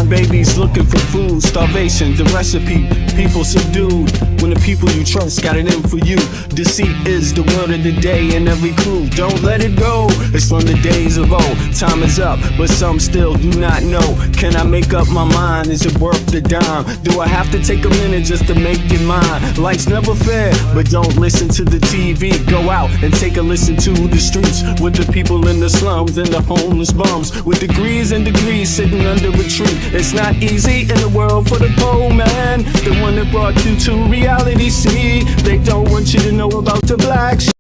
babies looking for food, starvation, the recipe, people subdued. When the people you trust got it in for you. Deceit is the word of the day and every clue. Don't let it go, it's from the days of old. Time is up, but some still do not know. Can I make up my mind? Is it worth the dime? Do I have to take a minute just to make it mine? Life's never fair, but don't listen to the TV. Go out and take a listen to the streets with the people in the slums and the homeless bums with degrees and degrees sitting under a tree. It's not easy in the world for the poor man, the one that brought you to reality. See, they don't want you to know about the black sheep.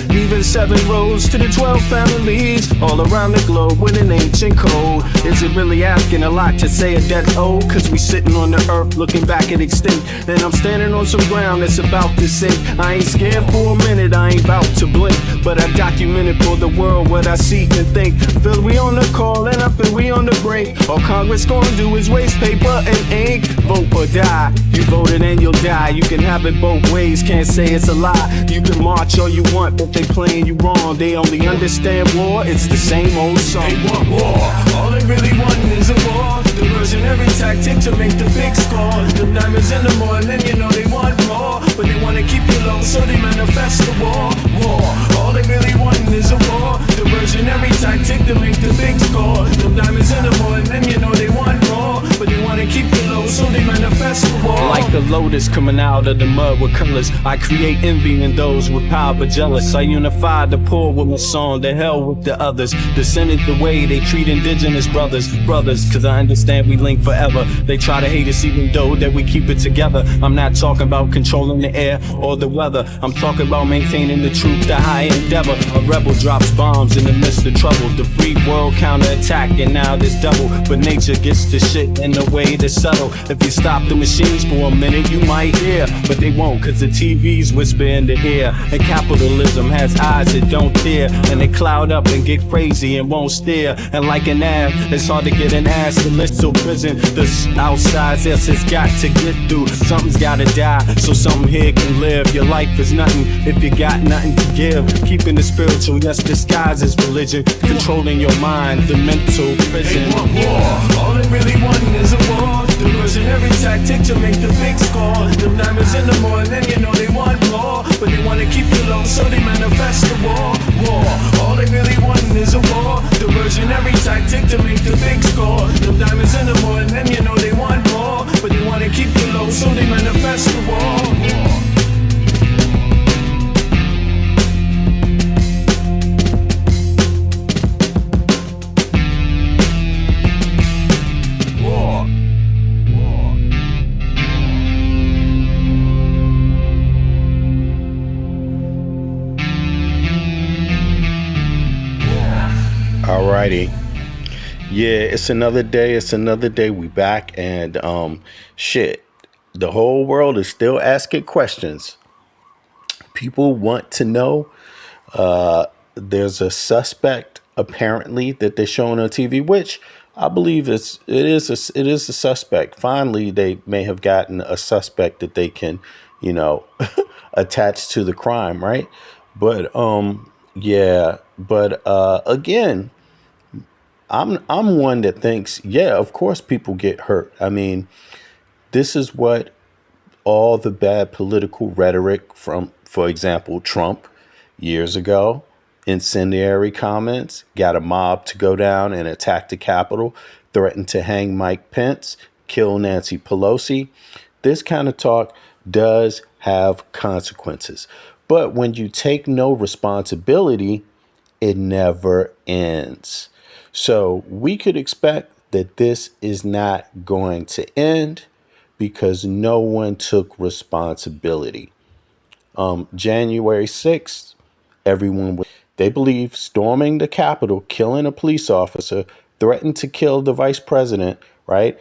Leaving 7 roads to the 12 families all around the globe with an ancient code. Is it really asking a lot to say a death old? Cause we sitting on the earth looking back at extinct. And I'm standing on some ground that's about to sink. I ain't scared for a minute, I ain't about to blink. But I documented for the world what I see and think. Feel we on the call and up and we on the break. All Congress gonna do is waste paper and ink. Vote or die, you voted and you'll die. You can have it both ways, can't say it's a lie. You can march all you want, but they playing you wrong. They only understand war, it's the same old song. They want war, all they really want is a war. Diversionary tactic to make the big score. The diamonds in the morning, you know they want more. But they wanna keep you low, so they manifest the war. War, all they really want is a war. Diversionary tactic to make the big score. The diamonds in the morning, you know they want more. But they wanna keep you low, so they manifest the war. Like a lotus coming out of the mud with colors, I create envy in those with power but jealous. I unify the poor with my song, the hell with the others. Descended the way they treat indigenous brothers. Cause I understand we link forever. They try to hate us even though that we keep it together. I'm not talking about controlling the air or the weather. I'm talking about maintaining the truth, the high endeavor. A rebel drops bombs in the midst of trouble. The free world counterattack and now there's double. But nature gets the shit in a way that's subtle. If you stop the machines for a minute you might hear. But they won't cause the TV's whisper in the ear. And capitalism has eyes that don't tear. And they cloud up and get crazy and won't stare. And like an ab, it's hard to get an ass to list so prison. The outside yes it's got to get through. Something's gotta die so something here can live. Your life is nothing if you got nothing to give. Keeping the spiritual, yes, disguised as religion. Controlling your mind, the mental prison. They want war, all they really want is a war. Diversionary tactic to make the big score. The diamonds in the morning, you know they want more. But they wanna keep you low, so they manifest the war. War, all they really want is a war. Diversionary tactic to make the big score. The diamonds in the morning, you know they want more. But they wanna keep you low, so they manifest the war. Alrighty. Yeah, it's another day. We back and shit. The whole world is still asking questions. People want to know. There's a suspect apparently that they're showing on TV, which I believe it is a suspect. Finally, they may have gotten a suspect that they can, attach to the crime, right? But again, I'm one that thinks, yeah, of course people get hurt. I mean, this is what all the bad political rhetoric from, for example, Trump years ago, incendiary comments, got a mob to go down and attack the Capitol, threatened to hang Mike Pence, kill Nancy Pelosi. This kind of talk does have consequences. But when you take no responsibility, it never ends. So we could expect that this is not going to end because no one took responsibility. January 6th, they believe storming the Capitol, killing a police officer, threatened to kill the vice president, right?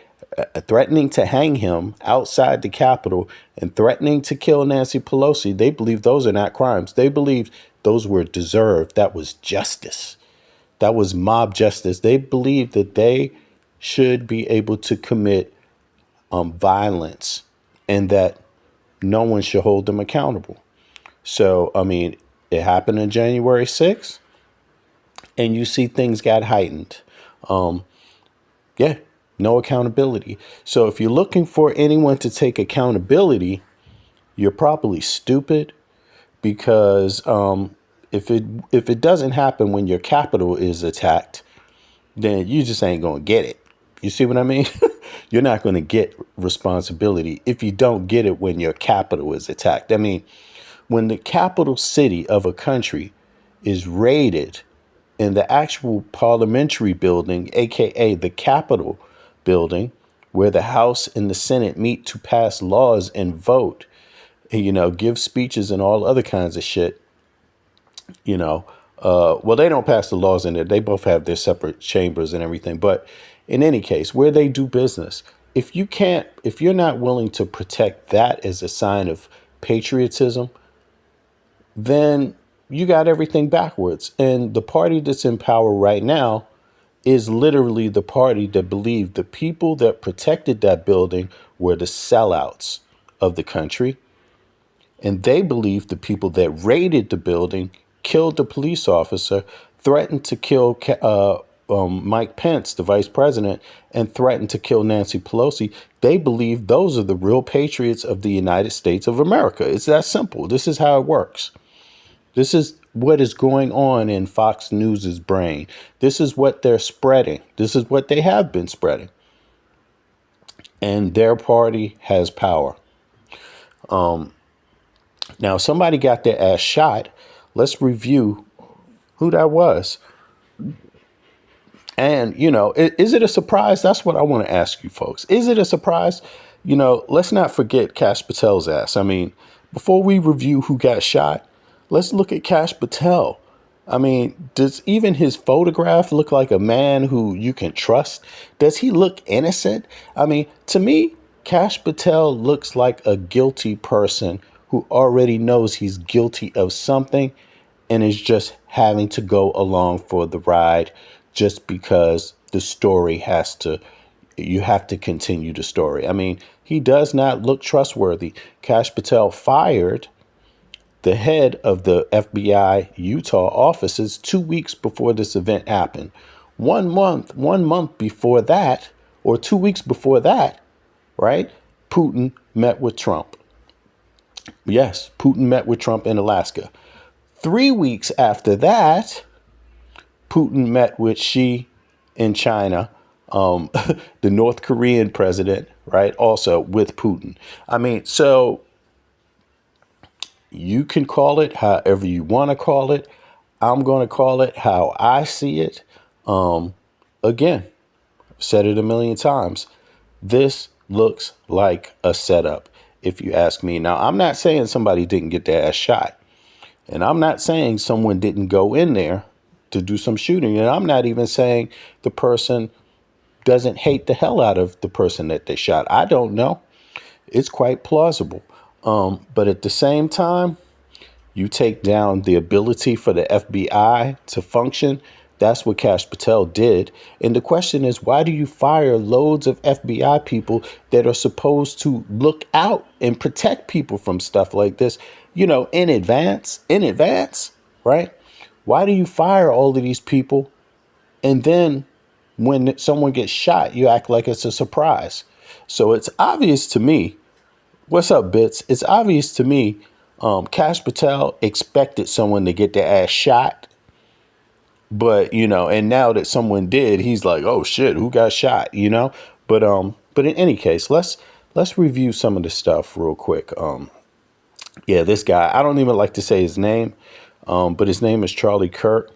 Threatening to hang him outside the Capitol and threatening to kill Nancy Pelosi. They believe those are not crimes. They believe those were deserved. That was justice. That was mob justice. They believe that they should be able to commit violence and that no one should hold them accountable. So, I mean, it happened on January 6th and you see things got heightened. Yeah, No accountability. So if you're looking for anyone to take accountability, you're probably stupid because if it doesn't happen when your capital is attacked, then you just ain't gonna get it. You see what I mean? You're not gonna get responsibility if you don't get it when your capital is attacked. I mean, when the capital city of a country is raided and the actual parliamentary building, aka the Capitol building, where the House and the Senate meet to pass laws and vote, and, give speeches and all other kinds of shit, you know, well, they don't pass the laws in there. They both have their separate chambers and everything. But in any case, where they do business, if you're not willing to protect that as a sign of patriotism, then you got everything backwards. And the party that's in power right now is literally the party that believed the people that protected that building were the sellouts of the country. And they believed the people that raided the building, killed the police officer, threatened to kill Mike Pence, the vice president, and threatened to kill Nancy Pelosi. They believe those are the real patriots of the United States of America. It's that simple. This is how it works. This is what is going on in Fox News's brain. This is what they're spreading. This is what they have been spreading. And their party has power. Now, somebody got their ass shot. Let's review who that was. And, is it a surprise? That's what I want to ask you folks. Is it a surprise? Let's not forget Kash Patel's ass. I mean, before we review who got shot, let's look at Kash Patel. I mean, does even his photograph look like a man who you can trust? Does he look innocent? I mean, to me, Kash Patel looks like a guilty person who already knows he's guilty of something and is just having to go along for the ride just because the story you have to continue the story. I mean, he does not look trustworthy. Kash Patel fired the head of the FBI Utah offices 2 weeks before this event happened. 1 month before that, or 2 weeks before that, right? Putin met with Trump. Yes, Putin met with Trump in Alaska. 3 weeks after that, Putin met with Xi in China, the North Korean president, right? Also with Putin. I mean, so you can call it however you want to call it. I'm going to call it how I see it. Again, I've said it a million times. This looks like a setup, if you ask me. Now, I'm not saying somebody didn't get their ass shot. And I'm not saying someone didn't go in there to do some shooting. And I'm not even saying the person doesn't hate the hell out of the person that they shot. I don't know. It's quite plausible. But at the same time, you take down the ability for the FBI to function. That's what Kash Patel did. And the question is, why do you fire loads of FBI people that are supposed to look out and protect people from stuff like this, in advance, right? Why do you fire all of these people? And then when someone gets shot, you act like it's a surprise. So it's obvious to me. What's up, Bits? It's obvious to me. Kash Patel expected someone to get their ass shot. But, and now that someone did, he's like, oh shit, who got shot, But in any case, let's review some of the stuff real quick. Yeah, this guy, I don't even like to say his name, but his name is Charlie Kirk.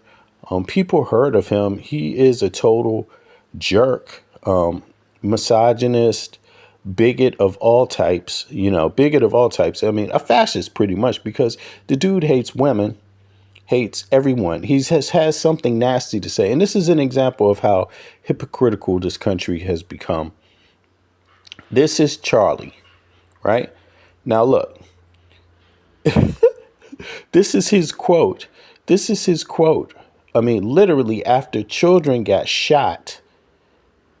People heard of him. He is a total jerk, misogynist, bigot of all types, bigot of all types. I mean, a fascist pretty much, because the dude hates women, hates everyone. He has something nasty to say. And this is an example of how hypocritical this country has become. This is Charlie, right? Now, look, this is his quote. This is his quote. I mean, literally, after children got shot,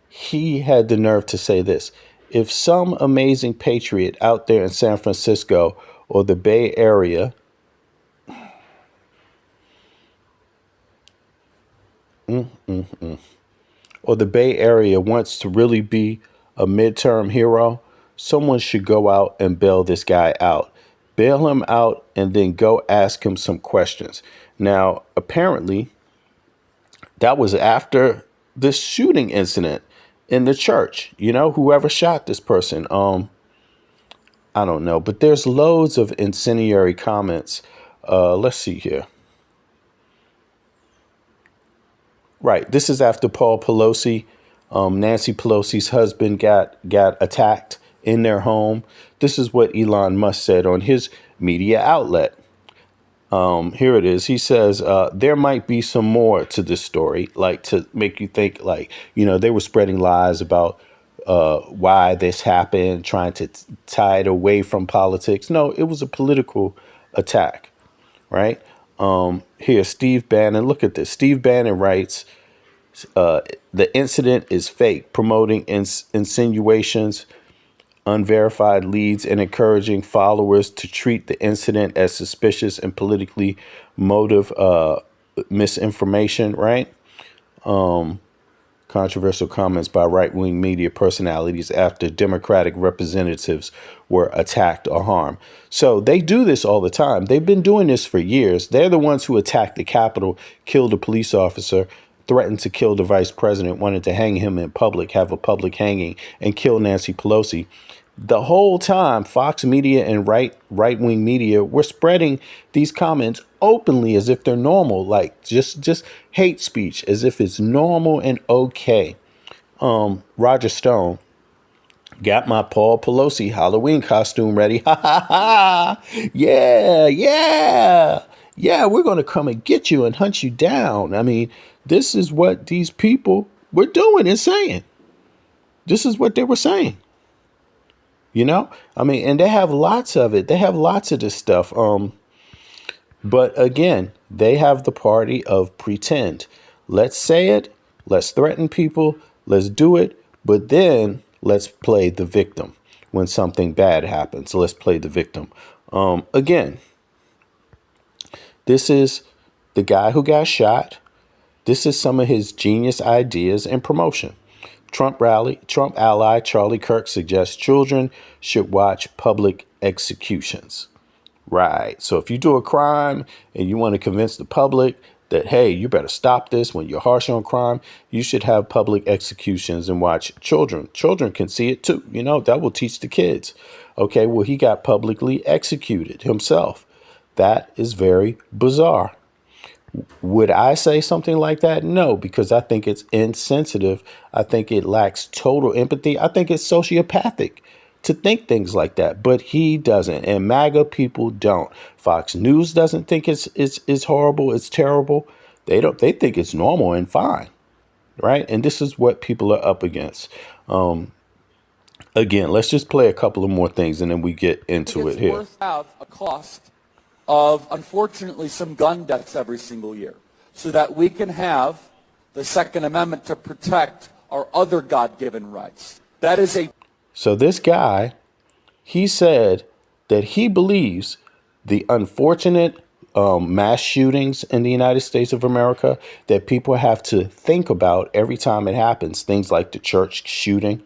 he had the nerve to say this. If some amazing patriot out there in San Francisco or the Bay Area or the Bay Area wants to really be a midterm hero, someone should go out and bail this guy out. Bail him out and then go ask him some questions. Now, apparently, that was after this shooting incident in the church. You know, whoever shot this person. I don't know, but there's loads of incendiary comments. Let's see here. Right. This is after Paul Pelosi, Nancy Pelosi's husband, got attacked in their home. This is what Elon Musk said on his media outlet. Here it is. He says there might be some more to this story, like to make you think, like, you know, they were spreading lies about why this happened, trying to tie it away from politics. No, it was a political attack, right? Here, Steve Bannon. Look at this. Steve Bannon writes, the incident is fake, promoting insinuations, unverified leads, and encouraging followers to treat the incident as suspicious and politically motive misinformation, right? Controversial comments by right-wing media personalities after Democratic representatives were attacked or harmed. So they do this all the time. They've been doing this for years. They're the ones who attacked the Capitol, killed a police officer, threatened to kill the vice president, wanted to hang him in public, have a public hanging, and kill Nancy Pelosi. The whole time, Fox Media and right-wing media were spreading these comments openly as if they're normal, like just hate speech, as if it's normal and okay. Roger Stone, got my Paul Pelosi Halloween costume ready. Ha ha ha! Yeah, yeah, yeah. We're gonna come and get you and hunt you down. I mean, this is what these people were doing and saying. This is what they were saying. You know, I mean, and they have lots of it. They have lots of this stuff. But again, they have the party of pretend. Let's say it. Let's threaten people. Let's do it. But then let's play the victim when something bad happens. Let's play the victim. Again, this is the guy who got shot. This is some of his genius ideas and promotion. Trump ally Charlie Kirk suggests children should watch public executions. Right. So if you do a crime and you want to convince the public that, hey, you better stop this when you're harsh on crime, you should have public executions and watch children. Children can see it too. You know, that will teach the kids. Okay, well, he got publicly executed himself. That is very bizarre. Would I say something like that? No, because I think it's insensitive. I think it lacks total empathy. I think it's sociopathic to think things like that, but he doesn't, and MAGA people don't. Fox News doesn't think it's horrible, it's terrible. They think it's normal and fine, right? And this is what people are up against. Again, let's just play a couple of more things and then we get into it here. It's worth have a cost of, unfortunately, some gun deaths every single year, so that we can have the Second Amendment to protect our other God-given rights. That is a... So this guy, he said that he believes the unfortunate mass shootings in the United States of America that people have to think about every time it happens, things like the church shooting,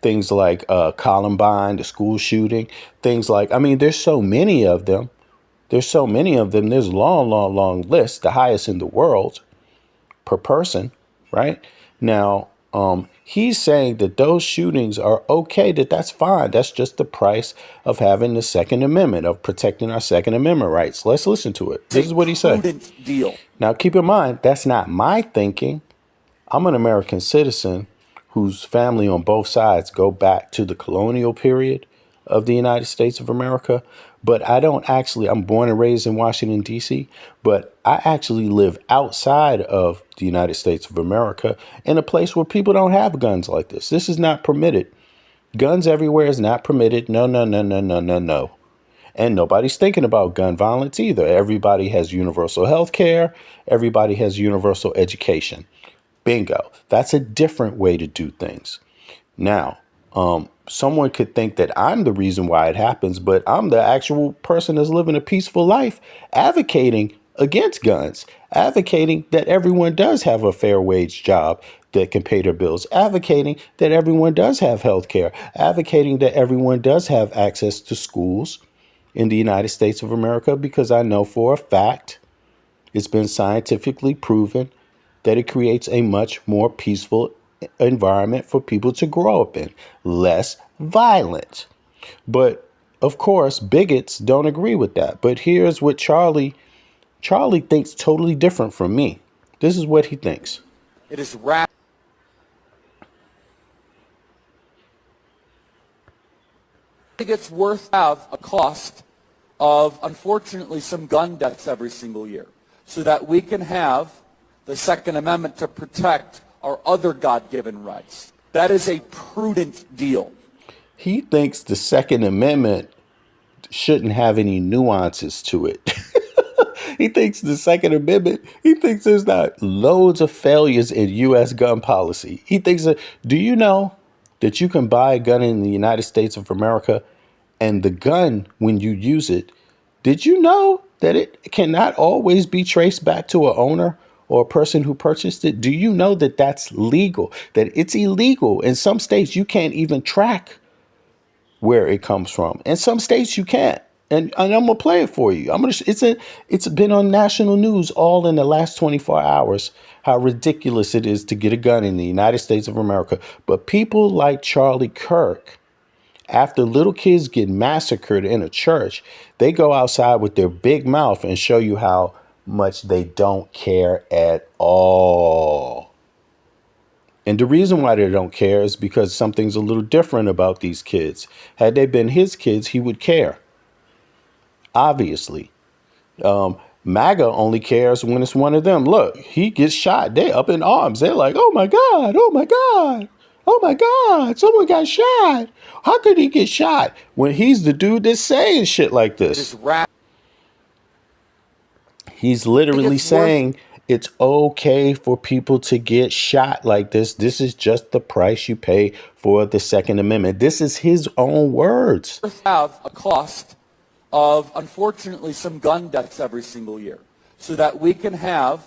things like Columbine, the school shooting, things like, I mean, there's so many of them. There's so many of them. There's a long list, the highest in the world per person, right? Now, he's saying that those shootings are okay, that's fine. That's just the price of having the Second Amendment, of protecting our Second Amendment rights. Let's listen to it. This is what he said. Deal. Now, keep in mind, that's not my thinking. I'm an American citizen whose family on both sides go back to the colonial period of the United States of America. But I'm born and raised in Washington, D.C., but I actually live outside of the United States of America in a place where people don't have guns like this. This is not permitted. Guns everywhere is not permitted. No. And nobody's thinking about gun violence either. Everybody has universal health care. Everybody has universal education. Bingo. That's a different way to do things. Now, someone could think that I'm the reason why it happens, but I'm the actual person that's living a peaceful life, advocating against guns, advocating that everyone does have a fair wage job, that can pay their bills, advocating that everyone does have health care, advocating that everyone does have access to schools in the United States of America, because I know for a fact it's been scientifically proven that it creates a much more peaceful environment for people to grow up in, less violent. But of course, bigots don't agree with that. But here's what Charlie thinks totally different from me. This is what he thinks. It is it's worth have a cost of, unfortunately, some gun deaths every single year so that we can have the Second Amendment to protect our other God-given rights. That is a prudent deal. He thinks the Second Amendment shouldn't have any nuances to it. He thinks the Second Amendment, he thinks there's not loads of failures in U.S. gun policy. He thinks that, do you know that you can buy a gun in the United States of America, and the gun, when you use it, did you know that it cannot always be traced back to an owner or a person who purchased it? Do you know that that's legal, that it's illegal? In some states, you can't even track where it comes from. In some states, you can't. And I'm gonna play it for you. It's been on national news all in the last 24 hours how ridiculous it is to get a gun in the United States of America. But people like Charlie Kirk, after little kids get massacred in a church, they go outside with their big mouth and show you how much they don't care at all. And the reason why they don't care is because something's a little different about these kids. Had they been his kids, he would care. Obviously. MAGA only cares when it's one of them. Look, he gets shot. They up in arms. They're like, oh my God, oh my God, oh my God, someone got shot. How could he get shot? When he's the dude that's saying shit like this. He's literally saying it's okay for people to get shot like this. This is just the price you pay for the Second Amendment. This is his own words. Have a cost of, unfortunately, some gun deaths every single year so that we can have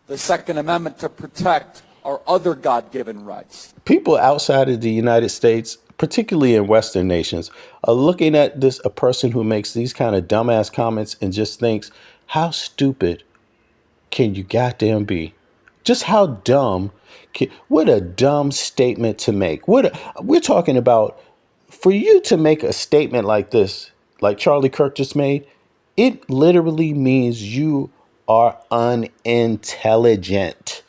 the Second Amendment to protect our other God-given rights. People outside of the United States, particularly in Western nations, are looking at a person who makes these kind of dumbass comments and just thinks, how stupid can you goddamn be? Just how dumb. What a dumb statement to make. We're talking about, for you to make a statement like this, like Charlie Kirk just made, it literally means you are unintelligent.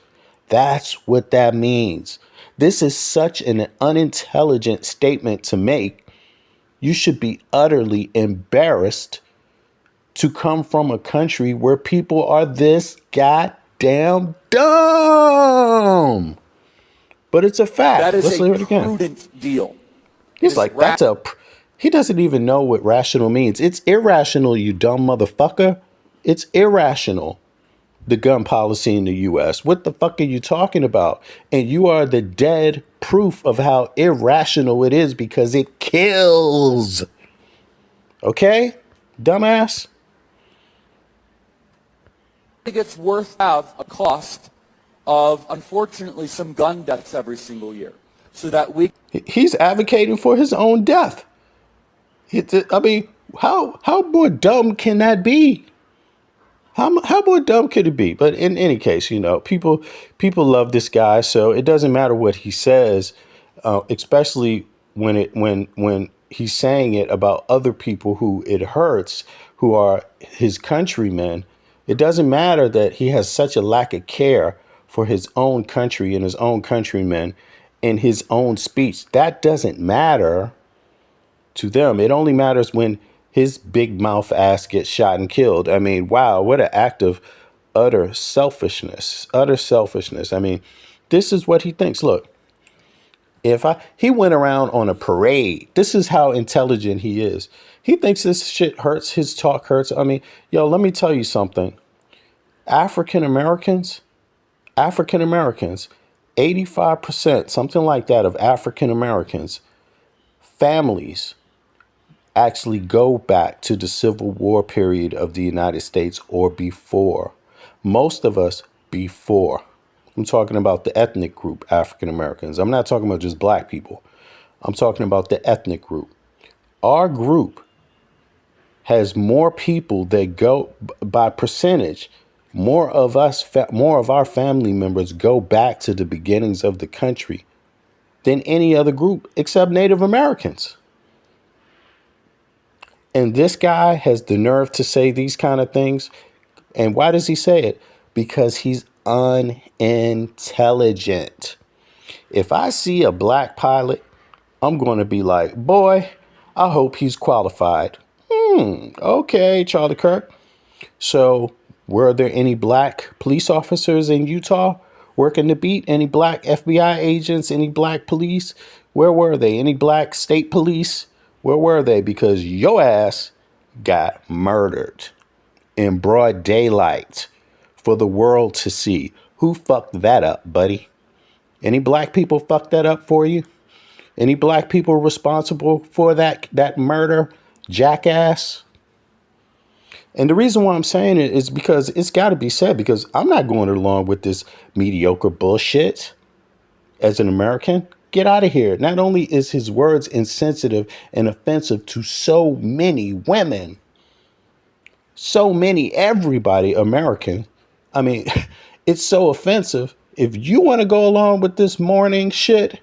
That's what that means. This is such an unintelligent statement to make. You should be utterly embarrassed to come from a country where people are this goddamn dumb. But it's a fact. That is Let's hear it a again. prudent deal. He's like, he doesn't even know what rational means. It's irrational, you dumb motherfucker. It's irrational, the gun policy in the U.S. What the fuck are you talking about? And you are the dead proof of how irrational it is because it kills. Okay, dumbass? I think it's worth have a cost of, unfortunately, some gun deaths every single year so that we... He's advocating for his own death. I mean, how more dumb can that be? How more dumb could it be? But in any case, you know, people love this guy, so it doesn't matter what he says, especially when he's saying it about other people who it hurts, who are his countrymen. It doesn't matter that he has such a lack of care for his own country and his own countrymen in his own speech. That doesn't matter to them. It only matters when his big mouth ass gets shot and killed. I mean, wow, what an act of utter selfishness. Utter selfishness. I mean, this is what he thinks. Look, he went around on a parade. This is how intelligent he is. He thinks this shit hurts. His talk hurts. I mean, yo, let me tell you something. African Americans, 85%, something like that, of African Americans, families actually go back to the Civil War period of the United States or before. Most of us before. I'm talking about the ethnic group, African Americans. I'm not talking about just black people. I'm talking about the ethnic group. Our group has more people that go by percentage. More of our family members go back to the beginnings of the country than any other group except Native Americans. And this guy has the nerve to say these kind of things. And why does he say it? Because he's unintelligent. If I see a black pilot, I'm going to be like, boy, I hope he's qualified. Okay, Charlie Kirk. So were there any black police officers in Utah working the beat? Any black FBI agents? Any black police? Where were they? Any black state police? Where were they? Because your ass got murdered in broad daylight for the world to see. Who fucked that up, buddy? Any black people fucked that up for you? Any black people responsible for that murder, jackass? And the reason why I'm saying it is because it's got to be said, because I'm not going along with this mediocre bullshit as an American. Get out of here. Not only is his words insensitive and offensive to so many women, so many, everybody American. I mean, it's so offensive. If you want to go along with this morning shit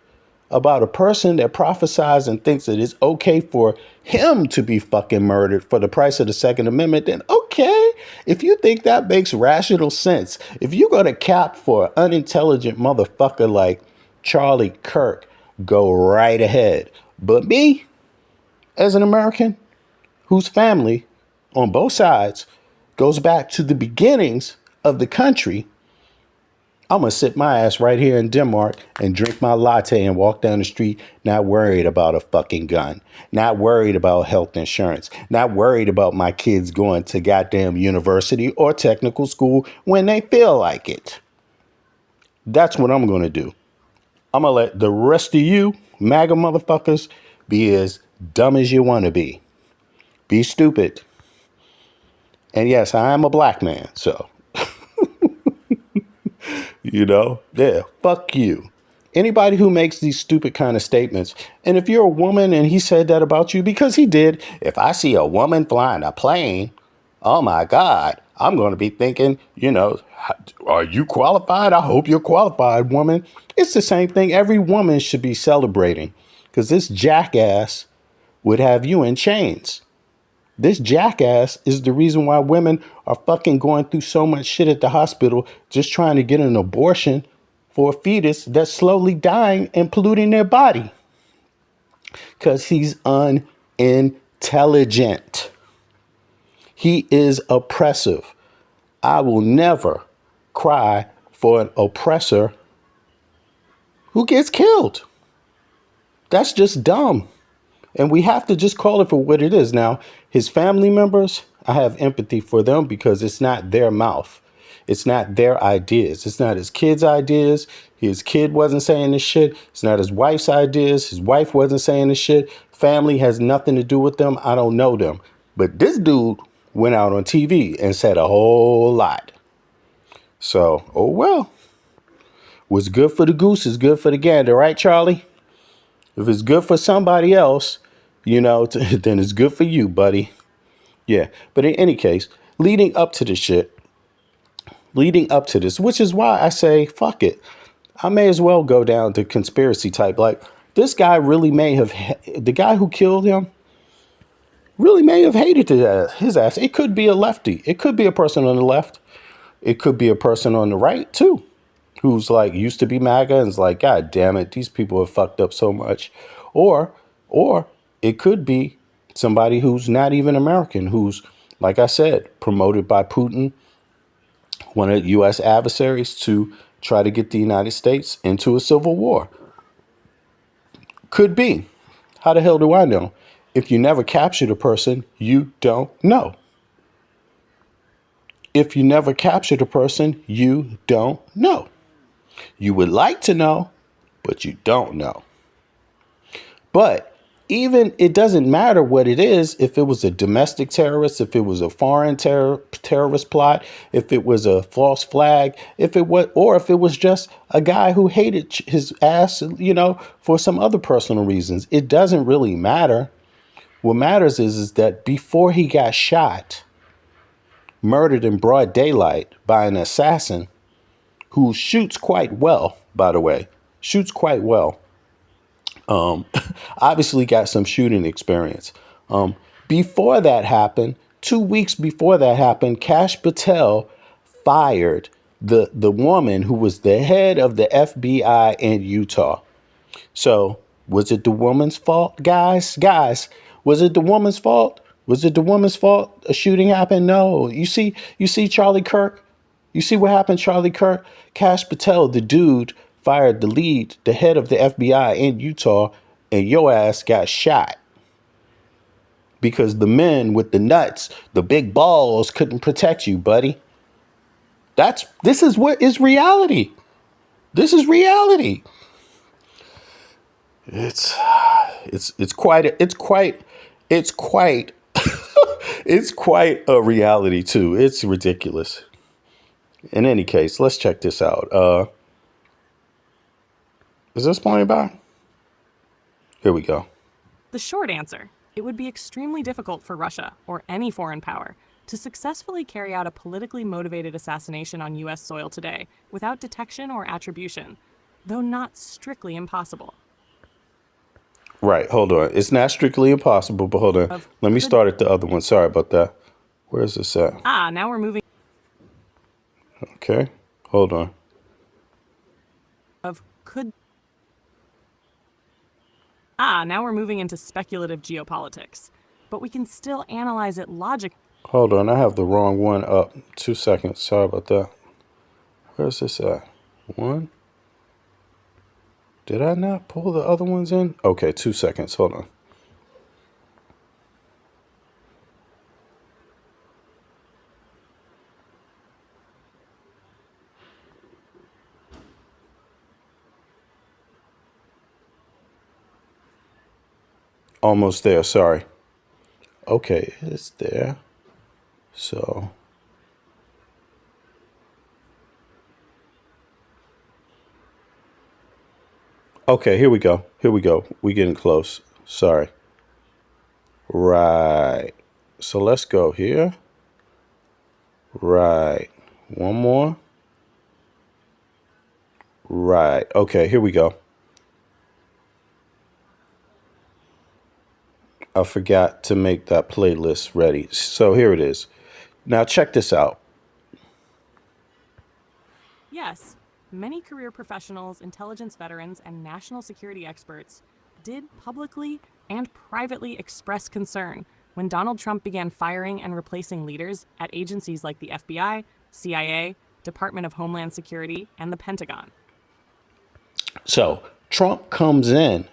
about a person that prophesies and thinks that it's okay for him to be fucking murdered for the price of the Second Amendment, then okay. If you think that makes rational sense, if you're going to cap for an unintelligent motherfucker like Charlie Kirk, go right ahead. But me, as an American whose family on both sides goes back to the beginnings of the country, I'm going to sit my ass right here in Denmark and drink my latte and walk down the street, not worried about a fucking gun, not worried about health insurance, not worried about my kids going to goddamn university or technical school when they feel like it. That's what I'm going to do. I'm going to let the rest of you MAGA motherfuckers be as dumb as you want to be. Be stupid. And yes, I am a black man, so... Yeah, fuck you. Anybody who makes these stupid kind of statements, and if you're a woman and he said that about you, because he did, if I see a woman flying a plane, oh my God, I'm going to be thinking, are you qualified? I hope you're qualified, woman. It's the same thing every woman should be celebrating, because this jackass would have you in chains. This jackass is the reason why women are fucking going through so much shit at the hospital just trying to get an abortion for a fetus that's slowly dying and polluting their body. Because he's unintelligent. He is oppressive. I will never cry for an oppressor who gets killed. That's just dumb. And we have to just call it for what it is. Now, his family members, I have empathy for them because it's not their mouth. It's not their ideas. It's not his kid's ideas. His kid wasn't saying this shit. It's not his wife's ideas. His wife wasn't saying this shit. Family has nothing to do with them. I don't know them. But this dude went out on TV and said a whole lot. So, oh well. What's good for the goose is good for the gander, right, Charlie? If it's good for somebody else, then it's good for you, buddy. Yeah. But in any case, leading up to this, which is why I say, fuck it. I may as well go down to conspiracy type. Like, this guy really the guy who killed him really may have hated his ass. It could be a lefty. It could be a person on the left. It could be a person on the right, too, who's like used to be MAGA and is like, God damn it, these people have fucked up so much. Or it could be somebody who's not even American, who's, like I said, promoted by Putin, one of the U.S. adversaries, to try to get the United States into a civil war. Could be. How the hell do I know? If you never captured a person, you don't know. If you never captured a person, you don't know. You would like to know, but you don't know. But even it doesn't matter what it is, if it was a domestic terrorist, if it was a foreign terrorist plot, if it was a false flag, if it was, or if it was just a guy who hated his ass, for some other personal reasons. It doesn't really matter. What matters is that before he got shot, murdered in broad daylight by an assassin who shoots quite well, by the way, shoots quite well. Obviously got some shooting experience. Before that happened, 2 weeks before that happened, Kash Patel fired the woman who was the head of the FBI in Utah. So was it the woman's fault, guys? Guys, was it the woman's fault? Was it the woman's fault a shooting happened? No. You see Charlie Kirk? You see what happened, Charlie Kirk? Kash Patel, the dude, fired the head of the FBI in Utah, and your ass got shot because the men with the nuts, the big balls, couldn't protect you, buddy. This is what is reality. This is reality. It's quite it's quite a reality too. It's ridiculous. In any case, let's check this out. Is this playing back? Here we go. The short answer: it would be extremely difficult for Russia, or any foreign power, to successfully carry out a politically motivated assassination on U.S. soil today without detection or attribution, though not strictly impossible. Right, hold on. It's not strictly impossible, but hold on. Let me start at the other one. Sorry about that. Where is this at? Now we're moving. Okay, hold on. Now we're moving into speculative geopolitics, but we can still analyze it logically. Hold on, I have the wrong one up. 2 seconds. Sorry about that. Where's this at? One? Did I not pull the other ones in? Okay, 2 seconds. Hold on. Almost there, sorry. Okay, it's there. So. Okay, here we go. We getting close. Sorry. Right. So let's go here. Right. One more. Right. Okay, here we go. I forgot to make that playlist ready. So here it is. Now check this out. Yes, many career professionals, intelligence veterans, and national security experts did publicly and privately express concern when Donald Trump began firing and replacing leaders at agencies like the FBI, CIA, Department of Homeland Security, and the Pentagon. So Trump comes in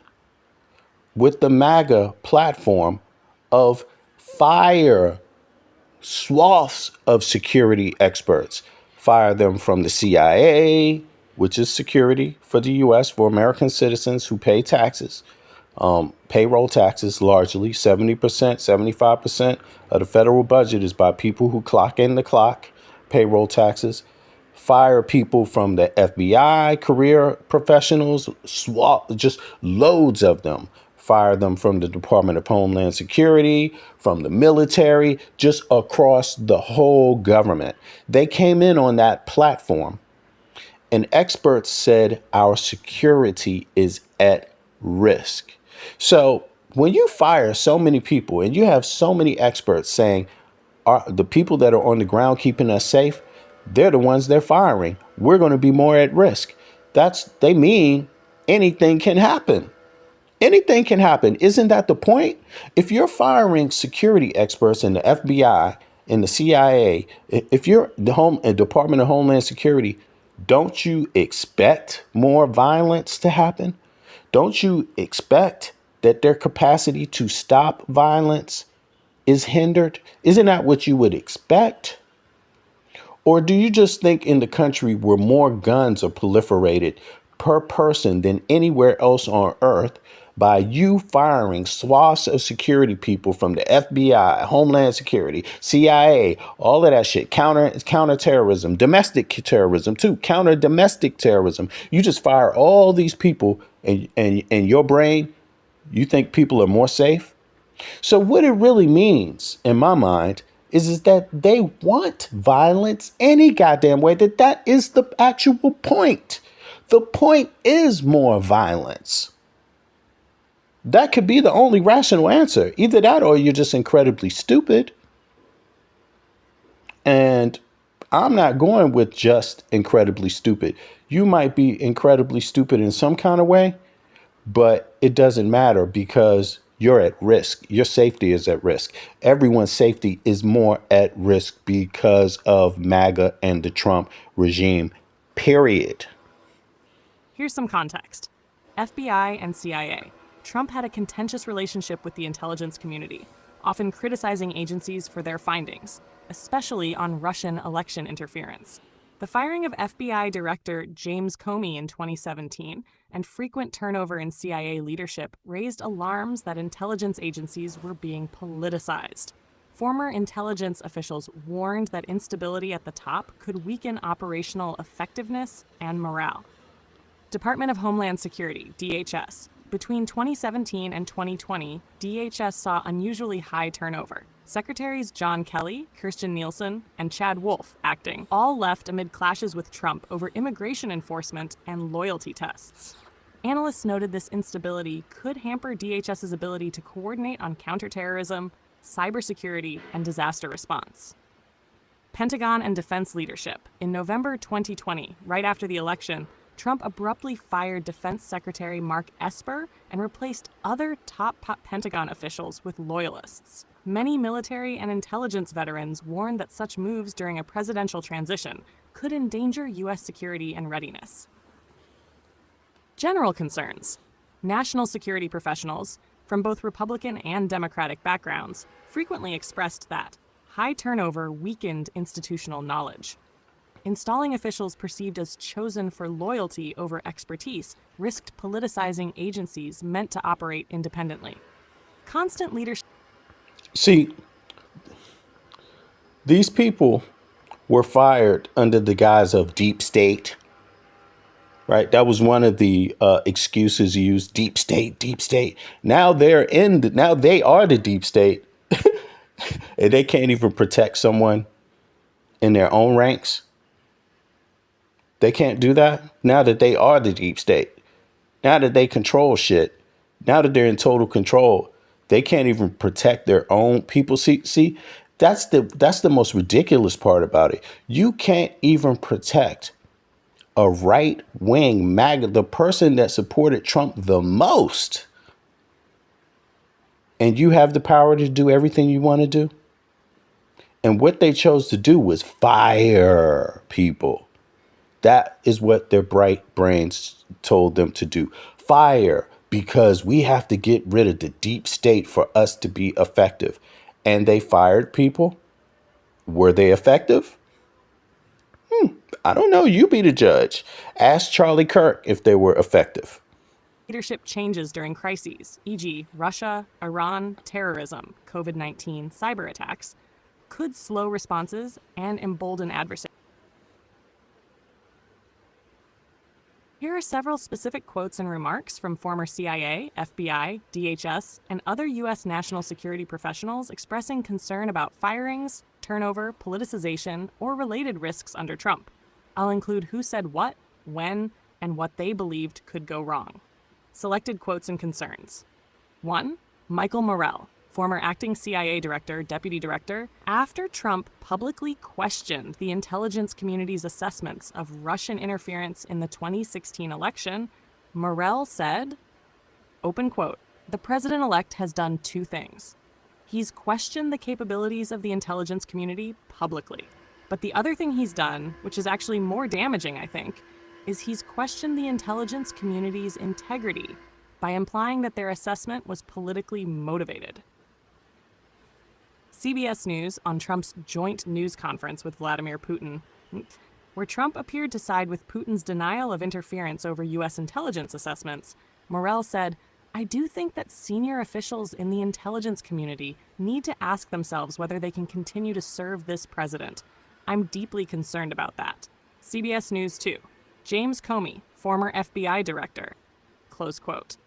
with the MAGA platform of fire swaths of security experts. Fire them from the CIA, which is security for the U.S. for American citizens who pay taxes, payroll taxes largely. 70%, 75% of the federal budget is by people who clock in the clock, payroll taxes. Fire people from the FBI, career professionals, just loads of them. Fire them from the Department of Homeland Security, from the military, just across the whole government. They came in on that platform, and experts said our security is at risk. So when you fire so many people and you have so many experts saying the people that are on the ground keeping us safe, they're the ones they're firing. We're going to be more at risk. They mean anything can happen. Anything can happen. Isn't that the point? If you're firing security experts in the FBI, in the CIA, if you're the Department of Homeland Security, don't you expect more violence to happen? Don't you expect that their capacity to stop violence is hindered? Isn't that what you would expect? Or do you just think in the country where more guns are proliferated per person than anywhere else on earth, by you firing swaths of security people from the FBI, Homeland Security, CIA, all of that shit, counterterrorism, domestic terrorism too, counter domestic terrorism. You just fire all these people, and your brain, you think people are more safe? So what it really means, in my mind, is that they want violence any goddamn way. That is the actual point. The point is more violence. That could be the only rational answer. Either that or you're just incredibly stupid. And I'm not going with just incredibly stupid. You might be incredibly stupid in some kind of way, but it doesn't matter because you're at risk. Your safety is at risk. Everyone's safety is more at risk because of MAGA and the Trump regime, period. Here's some context. FBI and CIA. Trump had a contentious relationship with the intelligence community, often criticizing agencies for their findings, especially on Russian election interference. The firing of FBI Director James Comey in 2017 and frequent turnover in CIA leadership raised alarms that intelligence agencies were being politicized. Former intelligence officials warned that instability at the top could weaken operational effectiveness and morale. Department of Homeland Security, DHS. Between 2017 and 2020, DHS saw unusually high turnover. Secretaries John Kelly, Kirstjen Nielsen, and Chad Wolf, acting, all left amid clashes with Trump over immigration enforcement and loyalty tests. Analysts noted this instability could hamper DHS's ability to coordinate on counterterrorism, cybersecurity, and disaster response. Pentagon and defense leadership. In November 2020, right after the election, Trump abruptly fired Defense Secretary Mark Esper and replaced other top Pentagon officials with loyalists. Many military and intelligence veterans warned that such moves during a presidential transition could endanger U.S. security and readiness. General concerns. National security professionals, from both Republican and Democratic backgrounds, frequently expressed that high turnover weakened institutional knowledge. Installing officials perceived as chosen for loyalty over expertise risked politicizing agencies meant to operate independently. Constant leadership. See, these people were fired under the guise of deep state, right? That was one of the excuses used, deep state, deep state. Now now they are the deep state and they can't even protect someone in their own ranks. They can't do that now that they are the deep state. Now that they control shit, now that they're in total control, they can't even protect their own people. See, that's the most ridiculous part about it. You can't even protect a right-wing MAGA, the person that supported Trump the most. And you have the power to do everything you want to do. And what they chose to do was fire people. That is what their bright brains told them to do. Fire, because we have to get rid of the deep state for us to be effective. And they fired people. Were they effective? I don't know. You be the judge. Ask Charlie Kirk if they were effective. Leadership changes during crises, e.g., Russia, Iran, terrorism, COVID-19, cyber attacks, could slow responses and embolden adversaries. Here are several specific quotes and remarks from former CIA, FBI, DHS, and other U.S. national security professionals expressing concern about firings, turnover, politicization, or related risks under Trump. I'll include who said what, when, and what they believed could go wrong. Selected quotes and concerns. 1. Michael Morell, former acting CIA director, deputy director, after Trump publicly questioned the intelligence community's assessments of Russian interference in the 2016 election, Morell said, open quote, "The president-elect has done two things. He's questioned the capabilities of the intelligence community publicly. But the other thing he's done, which is actually more damaging, I think, is he's questioned the intelligence community's integrity by implying that their assessment was politically motivated." CBS News on Trump's joint news conference with Vladimir Putin, where Trump appeared to side with Putin's denial of interference over U.S. intelligence assessments, Morell said, I do think that senior officials in the intelligence community need to ask themselves whether they can continue to serve this president. I'm deeply concerned about that. CBS News 2. James Comey, former FBI director. Close quote.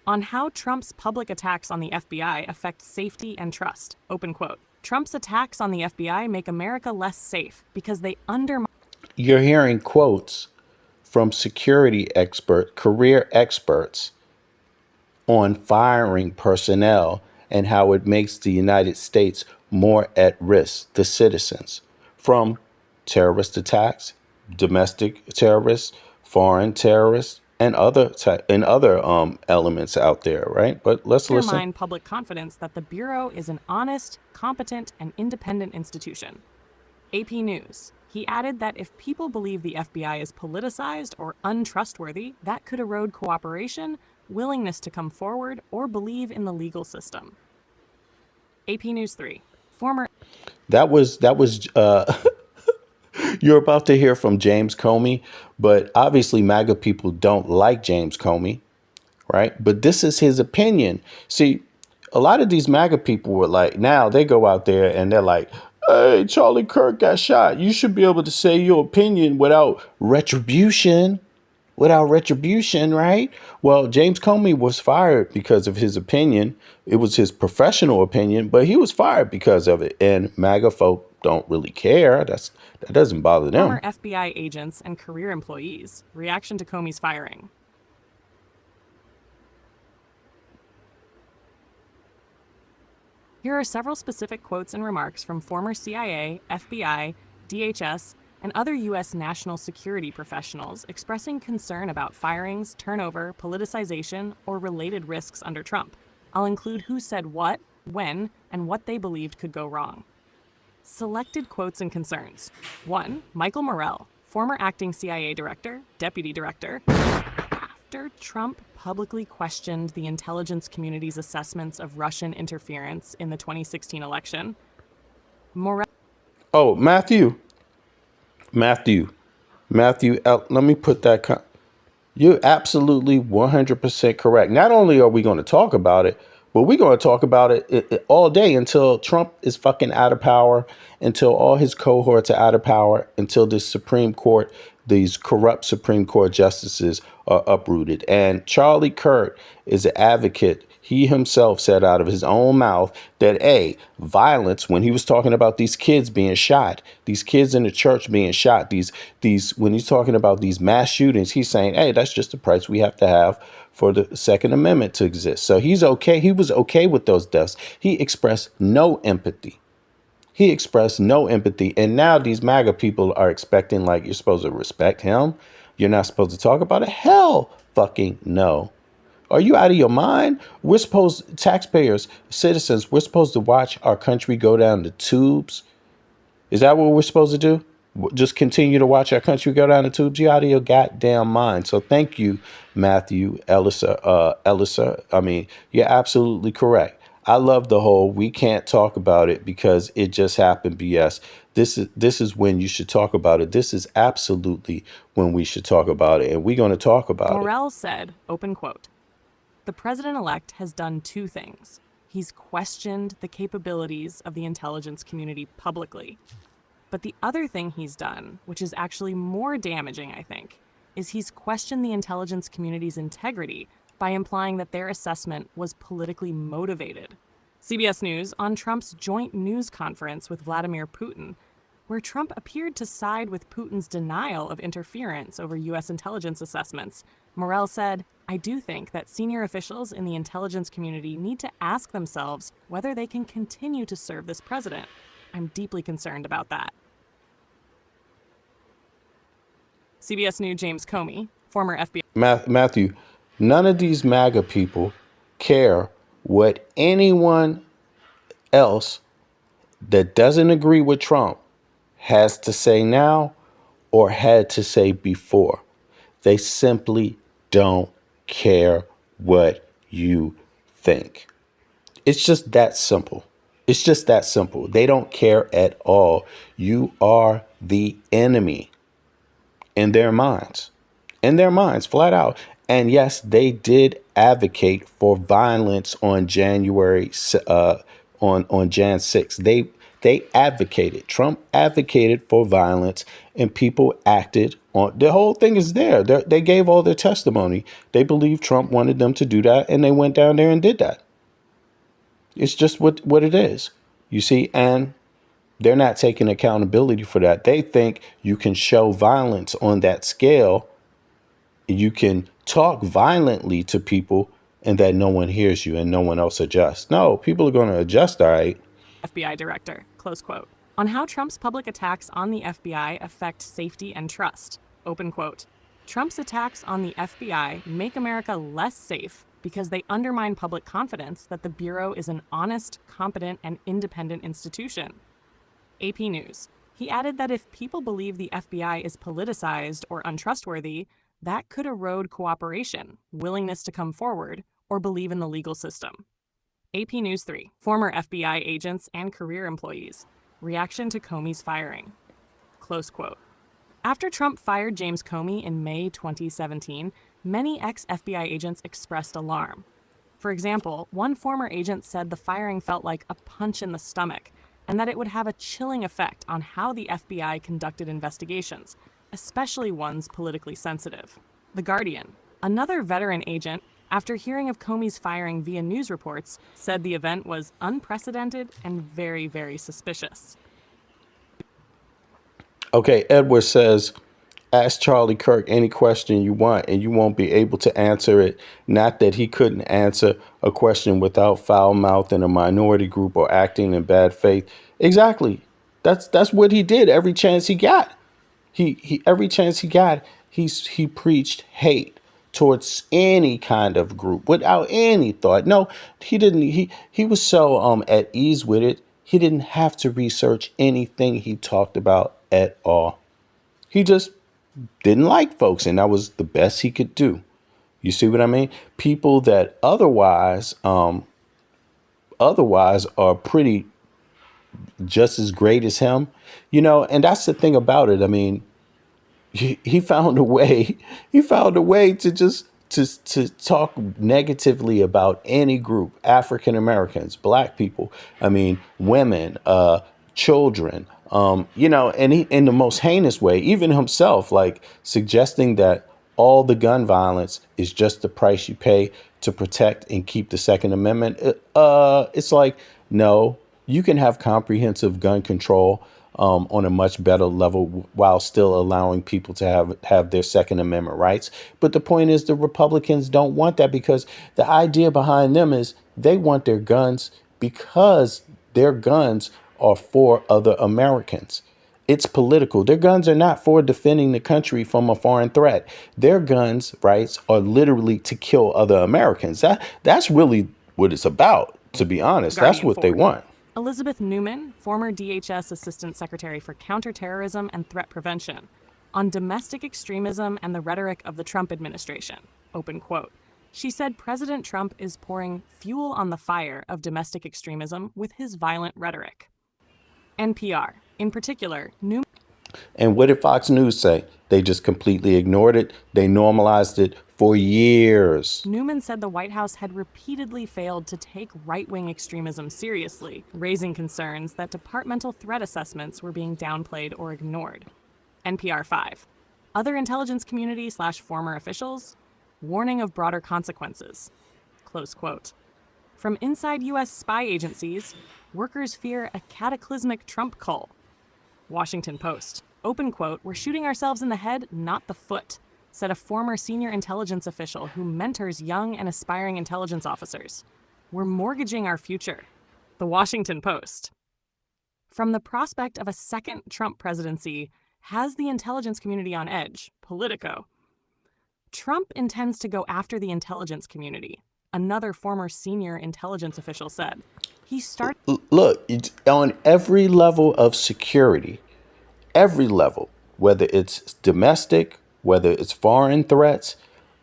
On how Trump's public attacks on the FBI affect safety and trust. Open quote. Trump's attacks on the FBI make America less safe because they undermine. You're hearing quotes from career experts on firing personnel and how it makes the United States more at risk, the citizens, from terrorist attacks, domestic terrorists, foreign terrorists, and other elements out there, right? But let's listen. Undermine public confidence that the Bureau is an honest, competent, and independent institution. AP News. He added that if people believe the FBI is politicized or untrustworthy, that could erode cooperation, willingness to come forward, or believe in the legal system. AP News 3. Former. That was You're about to hear from James Comey, but obviously MAGA people don't like James Comey, right? But this is his opinion. See, a lot of these MAGA people were like, now they go out there and they're like, hey, Charlie Kirk got shot. You should be able to say your opinion without retribution. Right? Well, James Comey was fired because of his opinion. It was his professional opinion, but he was fired because of it. And MAGA folk don't really care. That doesn't bother them. Former FBI agents and career employees. Reaction to Comey's firing. Here are several specific quotes and remarks from former CIA, FBI, DHS, and other U.S. national security professionals expressing concern about firings, turnover, politicization, or related risks under Trump. I'll include who said what, when, and what they believed could go wrong. Selected quotes and concerns. 1. Michael Morell, former acting CIA director, deputy director. After Trump publicly questioned the intelligence community's assessments of Russian interference in the 2016 election, Morell. Oh, Matthew, let me put that. You're absolutely 100% correct. Not only are we going to talk about it, but we're going to talk about it all day until Trump is fucking out of power, until all his cohorts are out of power, until this Supreme Court, these corrupt Supreme Court justices are uprooted. And Charlie Kirk is an advocate. He himself said out of his own mouth that, violence, when he was talking about these kids being shot, these kids in the church being shot, when he's talking about these mass shootings, he's saying, hey, that's just the price we have to have for the Second Amendment to exist. So he's okay. He was okay with those deaths. He expressed no empathy. And now these MAGA people are expecting, like, you're supposed to respect him. You're not supposed to talk about it. Hell fucking no. Are you out of your mind? Taxpayers, citizens, we're supposed to watch our country go down the tubes. Is that what we're supposed to do? Just continue to watch our country go down the tubes? You out of your goddamn mind. So thank you, Matthew Ellisa. I mean, you're absolutely correct. I love the whole we can't talk about it because it just happened BS. This is when you should talk about it. This is absolutely when we should talk about it. And we're going to talk about it. Morell said, open quote, the president-elect has done two things. He's questioned the capabilities of the intelligence community publicly. But the other thing he's done, which is actually more damaging, I think, is he's questioned the intelligence community's integrity by implying that their assessment was politically motivated. CBS News on Trump's joint news conference with Vladimir Putin, where Trump appeared to side with Putin's denial of interference over U.S. intelligence assessments, Morell said, I do think that senior officials in the intelligence community need to ask themselves whether they can continue to serve this president. I'm deeply concerned about that. CBS News James Comey, former FBI. Matthew, none of these MAGA people care what anyone else that doesn't agree with Trump has to say now or had to say before. They simply don't care what you think. It's just that simple. They don't care at all. You are the enemy in their minds, flat out. And yes, they did advocate for violence on on Jan 6th. They advocated. Trump advocated for violence, and people acted on. The whole thing is there. They gave all their testimony. They believed Trump wanted them to do that, and they went down there and did that. It's just what it is, you see, and they're not taking accountability for that. They think you can show violence on that scale, you can talk violently to people, and that no one hears you and no one else adjusts. No, people are going to adjust, all right. FBI director, close quote, on how Trump's public attacks on the FBI affect safety and trust, open quote. Trump's attacks on the FBI make America less safe because they undermine public confidence that the Bureau is an honest, competent, and independent institution. AP News. He added that if people believe the FBI is politicized or untrustworthy, that could erode cooperation, willingness to come forward, or believe in the legal system. AP News 3. Former FBI agents and career employees. Reaction to Comey's firing. Close quote. After Trump fired James Comey in May 2017, many ex-FBI agents expressed alarm. For example, one former agent said the firing felt like a punch in the stomach and that it would have a chilling effect on how the FBI conducted investigations, especially ones politically sensitive. The Guardian. Another veteran agent, after hearing of Comey's firing via news reports, said the event was unprecedented and very, very suspicious. Okay, Edward says, ask Charlie Kirk any question you want and you won't be able to answer it. Not that he couldn't answer a question without foul mouth in a minority group or acting in bad faith. Exactly. That's what he did every chance he got. He every chance he got, he preached hate towards any kind of group without any thought. No, he didn't. He was so at ease with it. He didn't have to research anything he talked about at all. He just didn't like folks, and that was the best he could do. You see what I mean? People that otherwise are pretty just as great as him, and that's the thing about it. I mean, he found a way. He found a way to just to talk negatively about any group: African Americans, Black people. I mean, women, children. And he, in the most heinous way, even himself, like suggesting that all the gun violence is just the price you pay to protect and keep the Second Amendment. It's like, no, you can have comprehensive gun control on a much better level while still allowing people to have their Second Amendment rights. But the point is, the Republicans don't want that, because the idea behind them is they want their guns because their guns are for other Americans. It's political. Their guns are not for defending the country from a foreign threat. Their guns rights are literally to kill other Americans. That's really what it's about, to be honest. That's what they want. Elizabeth Newman, former DHS Assistant Secretary for Counterterrorism and Threat Prevention, on domestic extremism and the rhetoric of the Trump administration, open quote. She said President Trump is pouring fuel on the fire of domestic extremism with his violent rhetoric. NPR, in particular, Newman. And what did Fox News say? They just completely ignored it. They normalized it for years. Newman said the White House had repeatedly failed to take right-wing extremism seriously, raising concerns that departmental threat assessments were being downplayed or ignored. NPR 5. Other intelligence community / former officials, warning of broader consequences. Close quote. From inside U.S. spy agencies, workers fear a cataclysmic Trump cull. Washington Post. Open quote, we're shooting ourselves in the head, not the foot, said a former senior intelligence official who mentors young and aspiring intelligence officers. We're mortgaging our future. The Washington Post. From the prospect of a second Trump presidency has the intelligence community on edge. Politico. Trump intends to go after the intelligence community, another former senior intelligence official said. Look, on every level of security, every level, whether it's domestic, whether it's foreign threats,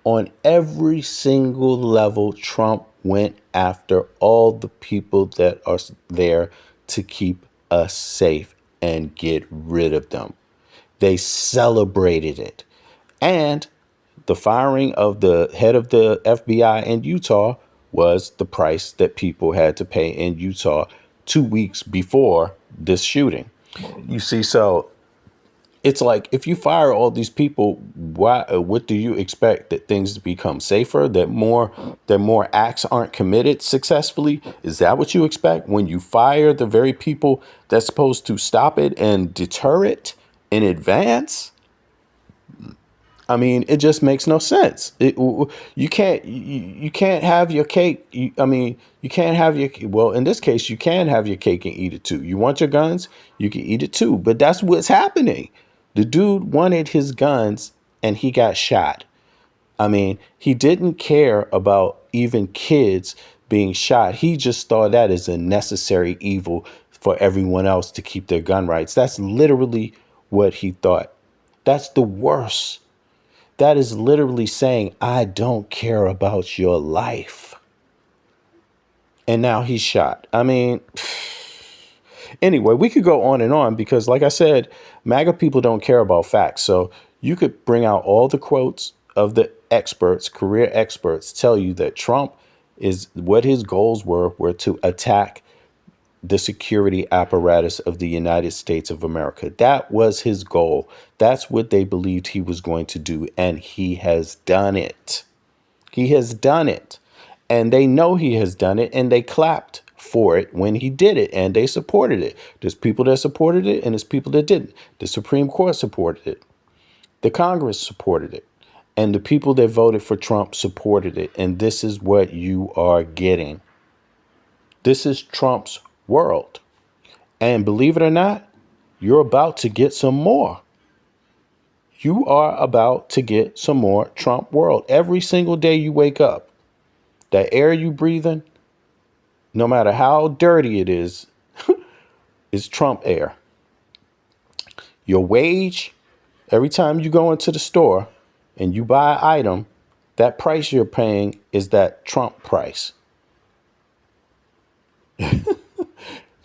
on every single level, Trump went after all the people that are there to keep us safe and get rid of them. They celebrated it. And The firing of the head of the FBI in Utah was the price that people had to pay in Utah 2 weeks before this shooting. You see, so it's like if you fire all these people, why? What do you expect? That things become safer? That more acts aren't committed successfully? Is that what you expect when you fire the very people that's supposed to stop it and deter it in advance? I mean, it just makes no sense. You can't have your cake. You can't have your, well, in this case, you can have your cake and eat it too. You want your guns, you can eat it too. But that's what's happening. The dude wanted his guns and he got shot. I mean, he didn't care about even kids being shot. He just thought that is a necessary evil for everyone else to keep their gun rights. That's literally what he thought. That's the worst. That is literally saying, I don't care about your life. And now he's shot. I mean, anyway, we could go on and on because, like I said, MAGA people don't care about facts. So you could bring out all the quotes of the experts, career experts, tell you that Trump is what his goals were to attack the security apparatus of the United States of America. That was his goal. That's what they believed he was going to do. And he has done it. He has done it. And they know he has done it. And they clapped for it when he did it. And they supported it. There's people that supported it and there's people that didn't. The Supreme Court supported it. The Congress supported it. And the people that voted for Trump supported it. And this is what you are getting. This is Trump's world. And believe it or not, you're about to get some more. You are about to get some more Trump world. Every single day you wake up, that air you breathe in, no matter how dirty it is Trump air. Your wage, every time you go into the store and you buy an item, that price you're paying is that Trump price.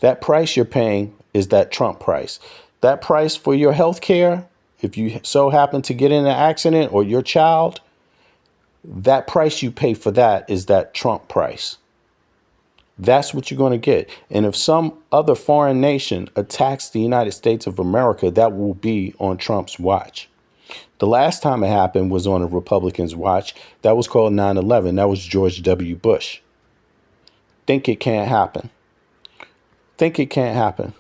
That price you're paying is that Trump price. That price for your health care, if you so happen to get in an accident or your child, that price you pay for that is that Trump price. That's what you're going to get. And if some other foreign nation attacks the United States of America, that will be on Trump's watch. The last time it happened was on a Republican's watch. That was called 9/11. That was George W. Bush. Think it can't happen. Think it can't happen.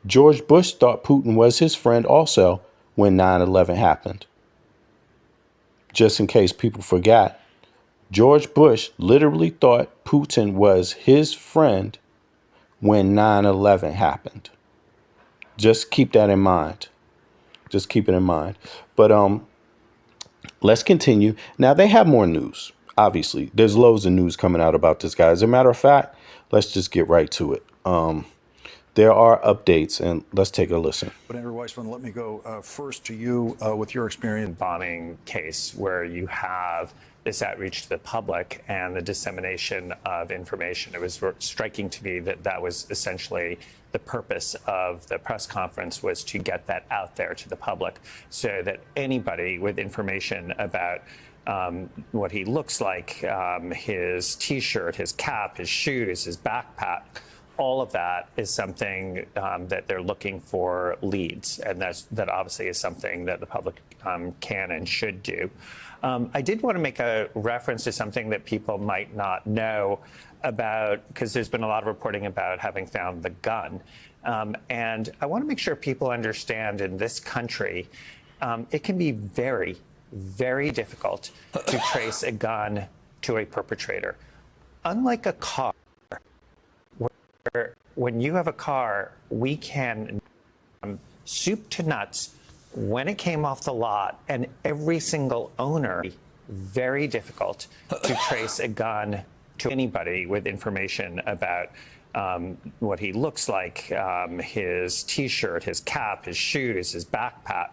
George Bush thought Putin was his friend also when 9/11 happened. Just in case people forgot, George Bush literally thought Putin was his friend when 9/11 happened. Just keep that in mind. Just keep it in mind. But let's continue. Now, they have more news. Obviously, there's loads of news coming out about this guy. As a matter of fact, let's just get right to it. There are updates, and let's take a listen. But Andrew Weissman, let me go first to you with your experience. Bombing case where you have this outreach to the public and the dissemination of information. It was striking to me that that was essentially the purpose of the press conference, was to get that out there to the public so that anybody with information about what he looks like, his T-shirt, his cap, his shoes, his backpack, all of that is something that they're looking for leads. And that obviously is something that the public can and should do. I did want to make a reference to something that people might not know about, because there's been a lot of reporting about having found the gun. And I want to make sure people understand in this country, it can be very, very difficult to trace a gun to a perpetrator. Unlike a car, where when you have a car, we can soup to nuts when it came off the lot, and every single owner, very difficult to trace a gun to anybody with information about what he looks like, his T-shirt, his cap, his shoes, his backpack.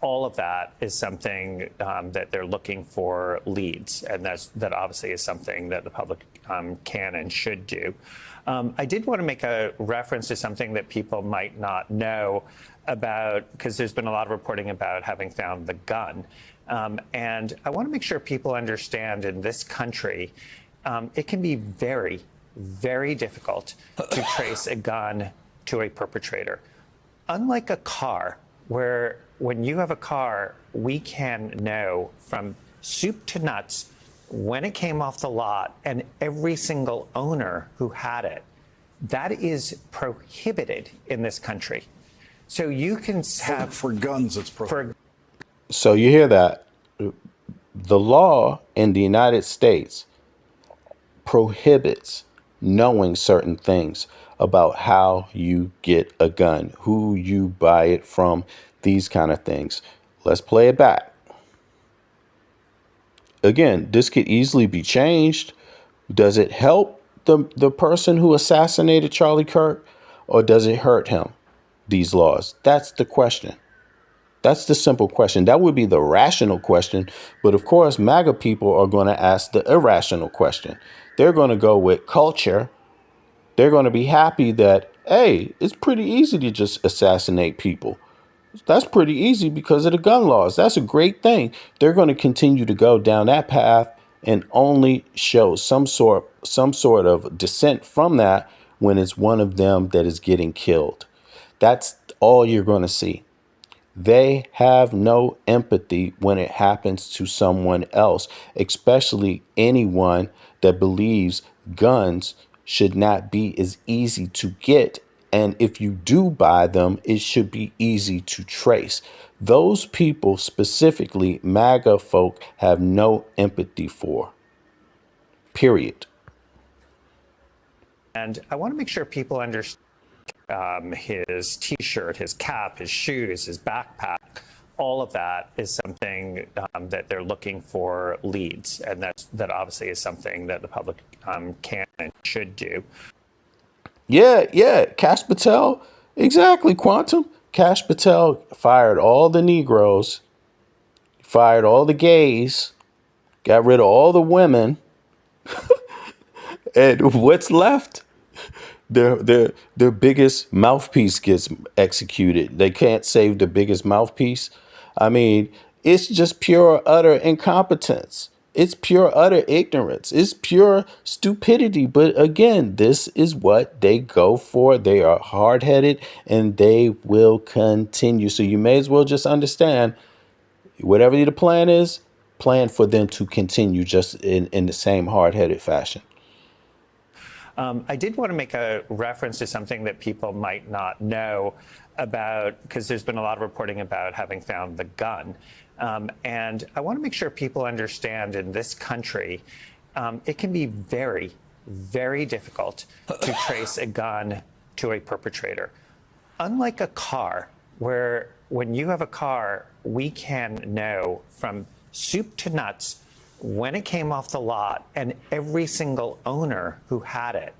All of that is something that they're looking for leads, and that obviously is something that the public can and should do. I did want to make a reference to something that people might not know about, because there's been a lot of reporting about having found the gun. And I want to make sure people understand in this country, it can be very, very difficult to trace a gun to a perpetrator. Unlike a car, where when you have a car, we can know from soup to nuts when it came off the lot and every single owner who had it. That is prohibited in this country. So you can have... For guns, it's prohibited. So you hear that? The law in the United States prohibits knowing certain things about how you get a gun, who you buy it from, these kind of things. Let's play it back. Again, this could easily be changed. Does it help the person who assassinated Charlie Kirk, or does it hurt him, these laws? That's the question. That's the simple question. That would be the rational question. But of course, MAGA people are going to ask the irrational question. They're going to go with culture. They're going to be happy that, hey, it's pretty easy to just assassinate people. That's pretty easy because of the gun laws. That's a great thing. They're going to continue to go down that path and only show some sort of dissent from that when it's one of them that is getting killed. That's all you're going to see. They have no empathy when it happens to someone else, especially anyone that believes guns should not be as easy to get. And if you do buy them, it should be easy to trace. Those people, specifically MAGA folk, have no empathy for. Period. And I want to make sure people understand his T-shirt, his cap, his shoes, his backpack, all of that is something that they're looking for leads. And that obviously is something that the public can and should do. Yeah. Kash Patel. Exactly, Quantum. Kash Patel fired all the Negroes, fired all the gays, got rid of all the women. And what's left? Their biggest mouthpiece gets executed. They can't save the biggest mouthpiece. I mean, it's just pure utter incompetence. It's pure utter ignorance. It's pure stupidity. But again, this is what they go for. They are hard-headed and they will continue. So you may as well just understand, whatever the plan is, plan for them to continue just in the same hard-headed fashion. I did want to make a reference to something that people might not know about, because there's been a lot of reporting about having found the gun. And I want to make sure people understand in this country, it can be very, very difficult to trace a gun to a perpetrator. Unlike a car, where when you have a car, we can know from soup to nuts when it came off the lot and every single owner who had it.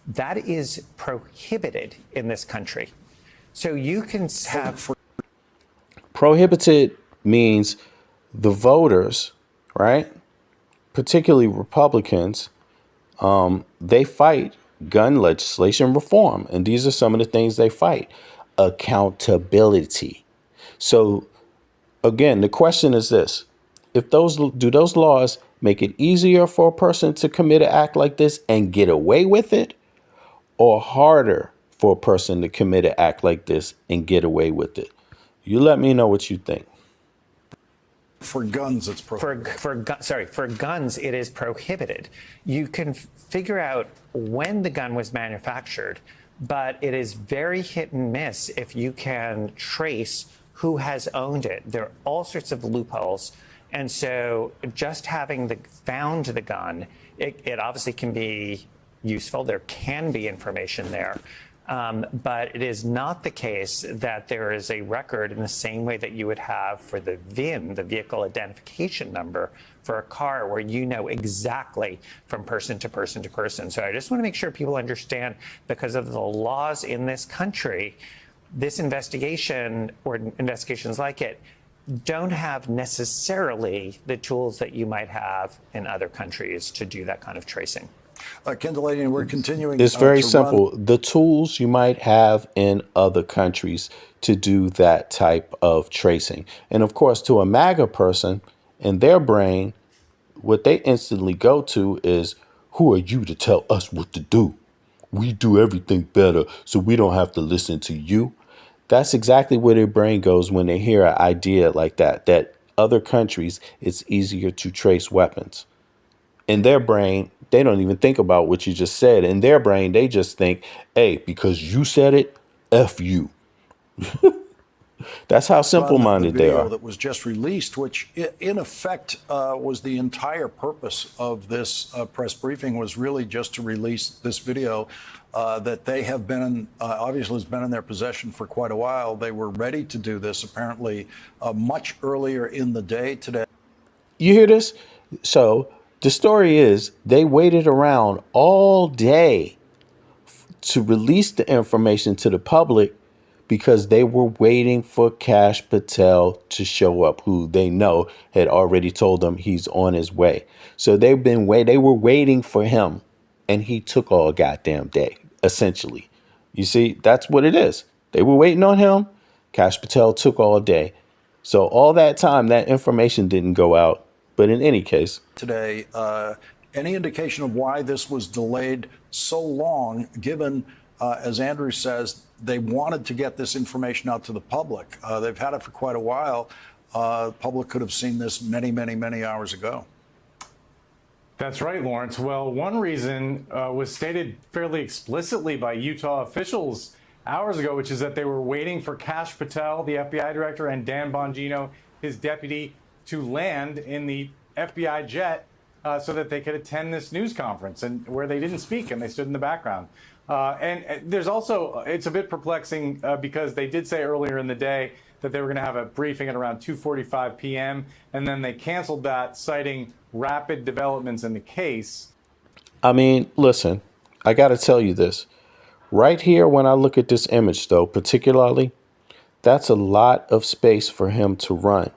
That is prohibited in this country. So you can have... Prohibited means the voters, right? Particularly Republicans, they fight gun legislation reform. And these are some of the things they fight. Accountability. So again, the question is this. Do those laws make it easier for a person to commit an act like this and get away with it, or harder for a person to commit an act like this and get away with it? You let me know what you think. For guns, it's prohibited. For guns, it is prohibited. You can figure out when the gun was manufactured, but it is very hit and miss if you can trace who has owned it. There are all sorts of loopholes. And so just having found the gun, it obviously can be useful. There can be information there. But it is not the case that there is a record in the same way that you would have for the VIN, the vehicle identification number, for a car, where you know exactly from person to person to person. So I just want to make sure people understand, because of the laws in this country, this investigation or investigations like it don't have necessarily the tools that you might have in other countries to do that kind of tracing. Kendalladian, we're continuing It's very to run. simple. The tools you might have in other countries to do that type of tracing. And of course, to a MAGA person, in their brain, what they instantly go to is, who are you to tell us what to do? We do everything better, so we don't have to listen to you. That's exactly where their brain goes when they hear an idea like that other countries, it's easier to trace weapons. In their brain, they don't even think about what you just said. In their brain, they just think, hey, because you said it, F you. That's how simple The minded they video are. that was just released, which in effect was the entire purpose of this press briefing, was really just to release this video that they have been, obviously has been in their possession for quite a while. They were ready to do this apparently much earlier in the day today. You hear this? So the story is they waited around all day to release the information to the public because they were waiting for Kash Patel to show up, who they know had already told them he's on his way. So they were waiting for him, and he took all goddamn day, essentially. You see, that's what it is. They were waiting on him. Kash Patel took all day. So all that time, that information didn't go out. But in any case, Today, any indication of why this was delayed so long, given, as Andrew says, they wanted to get this information out to the public. They've had it for quite a while. Public could have seen this many, many, many hours ago. That's right, Lawrence. Well, one reason was stated fairly explicitly by Utah officials hours ago, which is that they were waiting for Kash Patel, the FBI director, and Dan Bongino, his deputy, to land in the FBI jet so that they could attend this news conference, and where they didn't speak and they stood in the background. And there's also, it's a bit perplexing because they did say earlier in the day that they were going to have a briefing at around 2:45 p.m. and then they canceled that, citing rapid developments in the case. I mean, listen, I got to tell you this. Right here, when I look at this image, though, particularly, that's a lot of space for him to run.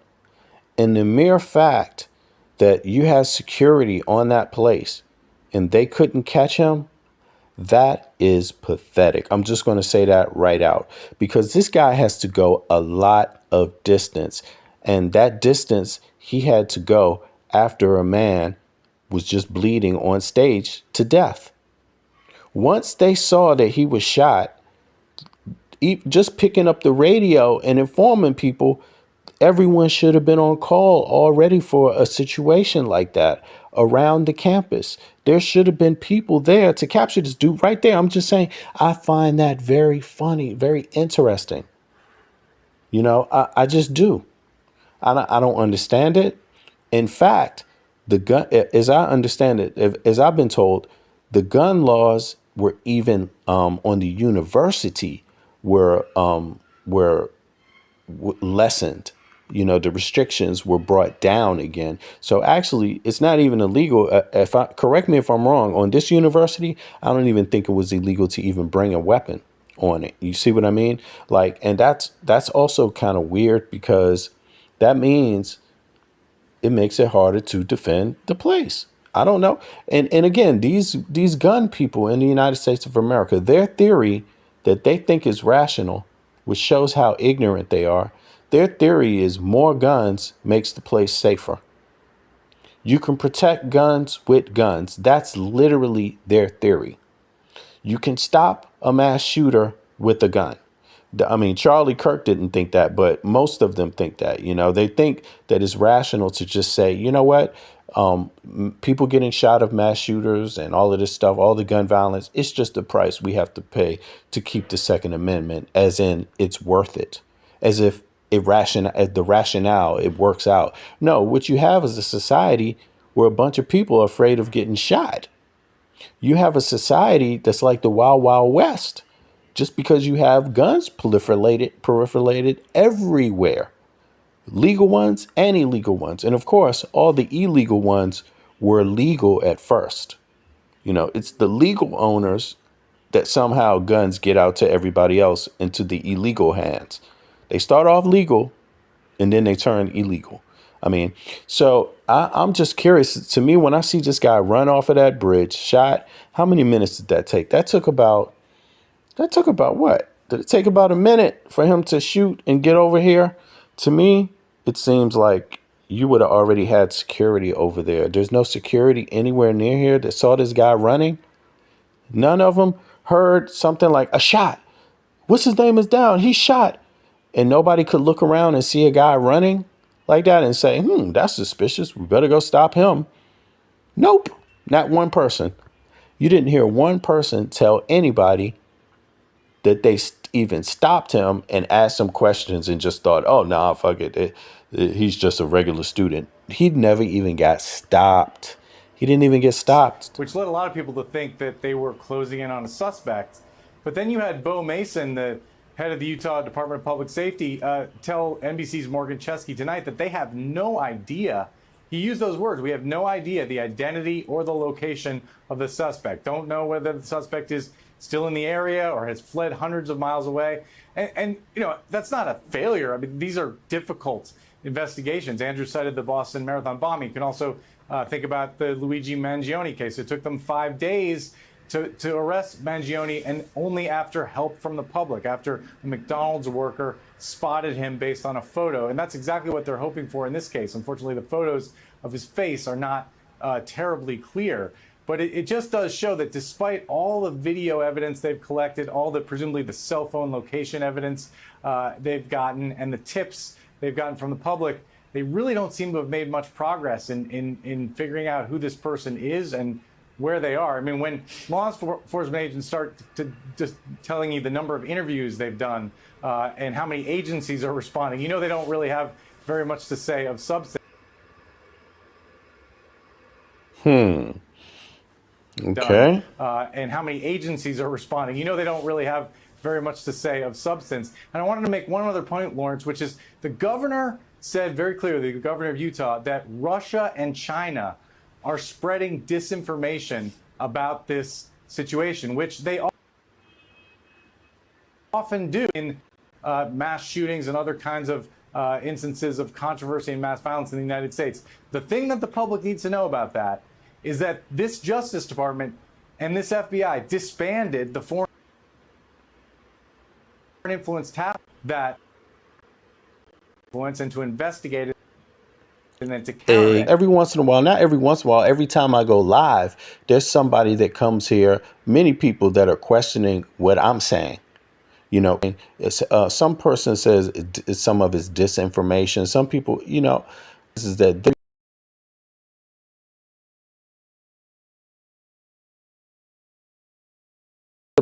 And the mere fact that you had security on that place and they couldn't catch him, that is pathetic. I'm just going to say that right out, because this guy has to go a lot of distance. And that distance he had to go after a man was just bleeding on stage to death. Once they saw that he was shot, just picking up the radio and informing people, everyone should have been on call already for a situation like that around the campus. There should have been people there to capture this dude right there. I'm just saying, I find that very funny, very interesting. You know, I just do. I don't understand it. In fact, the gun, as I understand it, as I've been told, the gun laws were even on the university were lessened. You know, the restrictions were brought down again. So actually, it's not even illegal. Correct me if I'm wrong. On this university, I don't even think it was illegal to even bring a weapon on it. You see what I mean? Like, and that's also kind of weird, because that means it makes it harder to defend the place. I don't know. And again, these gun people in the United States of America, their theory that they think is rational, which shows how ignorant they are. Their theory is more guns makes the place safer. You can protect guns with guns. That's literally their theory. You can stop a mass shooter with a gun. I mean, Charlie Kirk didn't think that, but most of them think that. You know, they think that it's rational to just say, you know what, people getting shot of mass shooters and all of this stuff, all the gun violence, it's just the price we have to pay to keep the Second Amendment, as in it's worth it, as if the rationale, it works out. No, what you have is a society where a bunch of people are afraid of getting shot. You have a society that's like the Wild Wild West, just because you have guns proliferated everywhere, legal ones and illegal ones. And of course, all the illegal ones were legal at first. You know, it's the legal owners that somehow guns get out to everybody else into the illegal hands. They start off legal and then they turn illegal. I mean, so I'm just curious. To me, when I see this guy run off of that bridge, shot, how many minutes did that take? That took about what? Did it take about a minute for him to shoot and get over here? To me, it seems like you would have already had security over there. There's no security anywhere near here that saw this guy running. None of them heard something like a shot. What's his name is down. He's shot. And nobody could look around and see a guy running like that and say, that's suspicious. We better go stop him. Nope. Not one person. You didn't hear one person tell anybody that they even stopped him and asked him questions and just thought, oh, nah, fuck it. He's just a regular student. He never even got stopped. He didn't even get stopped. Which led a lot of people to think that they were closing in on a suspect. But then you had Bo Mason, the head of the Utah Department of Public Safety, tell NBC's Morgan Chesky tonight that they have no idea. He used those words. We have no idea the identity or the location of the suspect. Don't know whether the suspect is still in the area or has fled hundreds of miles away. And that's not a failure. I mean, these are difficult investigations. Andrew cited the Boston Marathon bombing. You can also think about the Luigi Mangione case. It took them 5 days to arrest Mangione, and only after help from the public, after a McDonald's worker spotted him based on a photo. And that's exactly what they're hoping for in this case. Unfortunately, the photos of his face are not terribly clear. But it just does show that despite all the video evidence they've collected, all the presumably the cell phone location evidence they've gotten, and the tips they've gotten from the public, they really don't seem to have made much progress in figuring out who this person is and where they are. I mean, when law enforcement agents start to just telling you the number of interviews they've done and how many agencies are responding, they don't really have very much to say of substance. Okay. And how many agencies are responding. They don't really have very much to say of substance. And I wanted to make one other point, Lawrence, which is the governor said very clearly, the governor of Utah, that Russia and China are spreading disinformation about this situation, which they often do in mass shootings and other kinds of instances of controversy and mass violence in the United States. The thing that the public needs to know about that is that this Justice Department and this FBI disbanded the Foreign Influence Task that influence and to investigate it and then to counter it. Every once in a while, not every once in a while, every time I go live, there's somebody that comes here, many people that are questioning what I'm saying. Some person says some of it's disinformation. Some people, this is that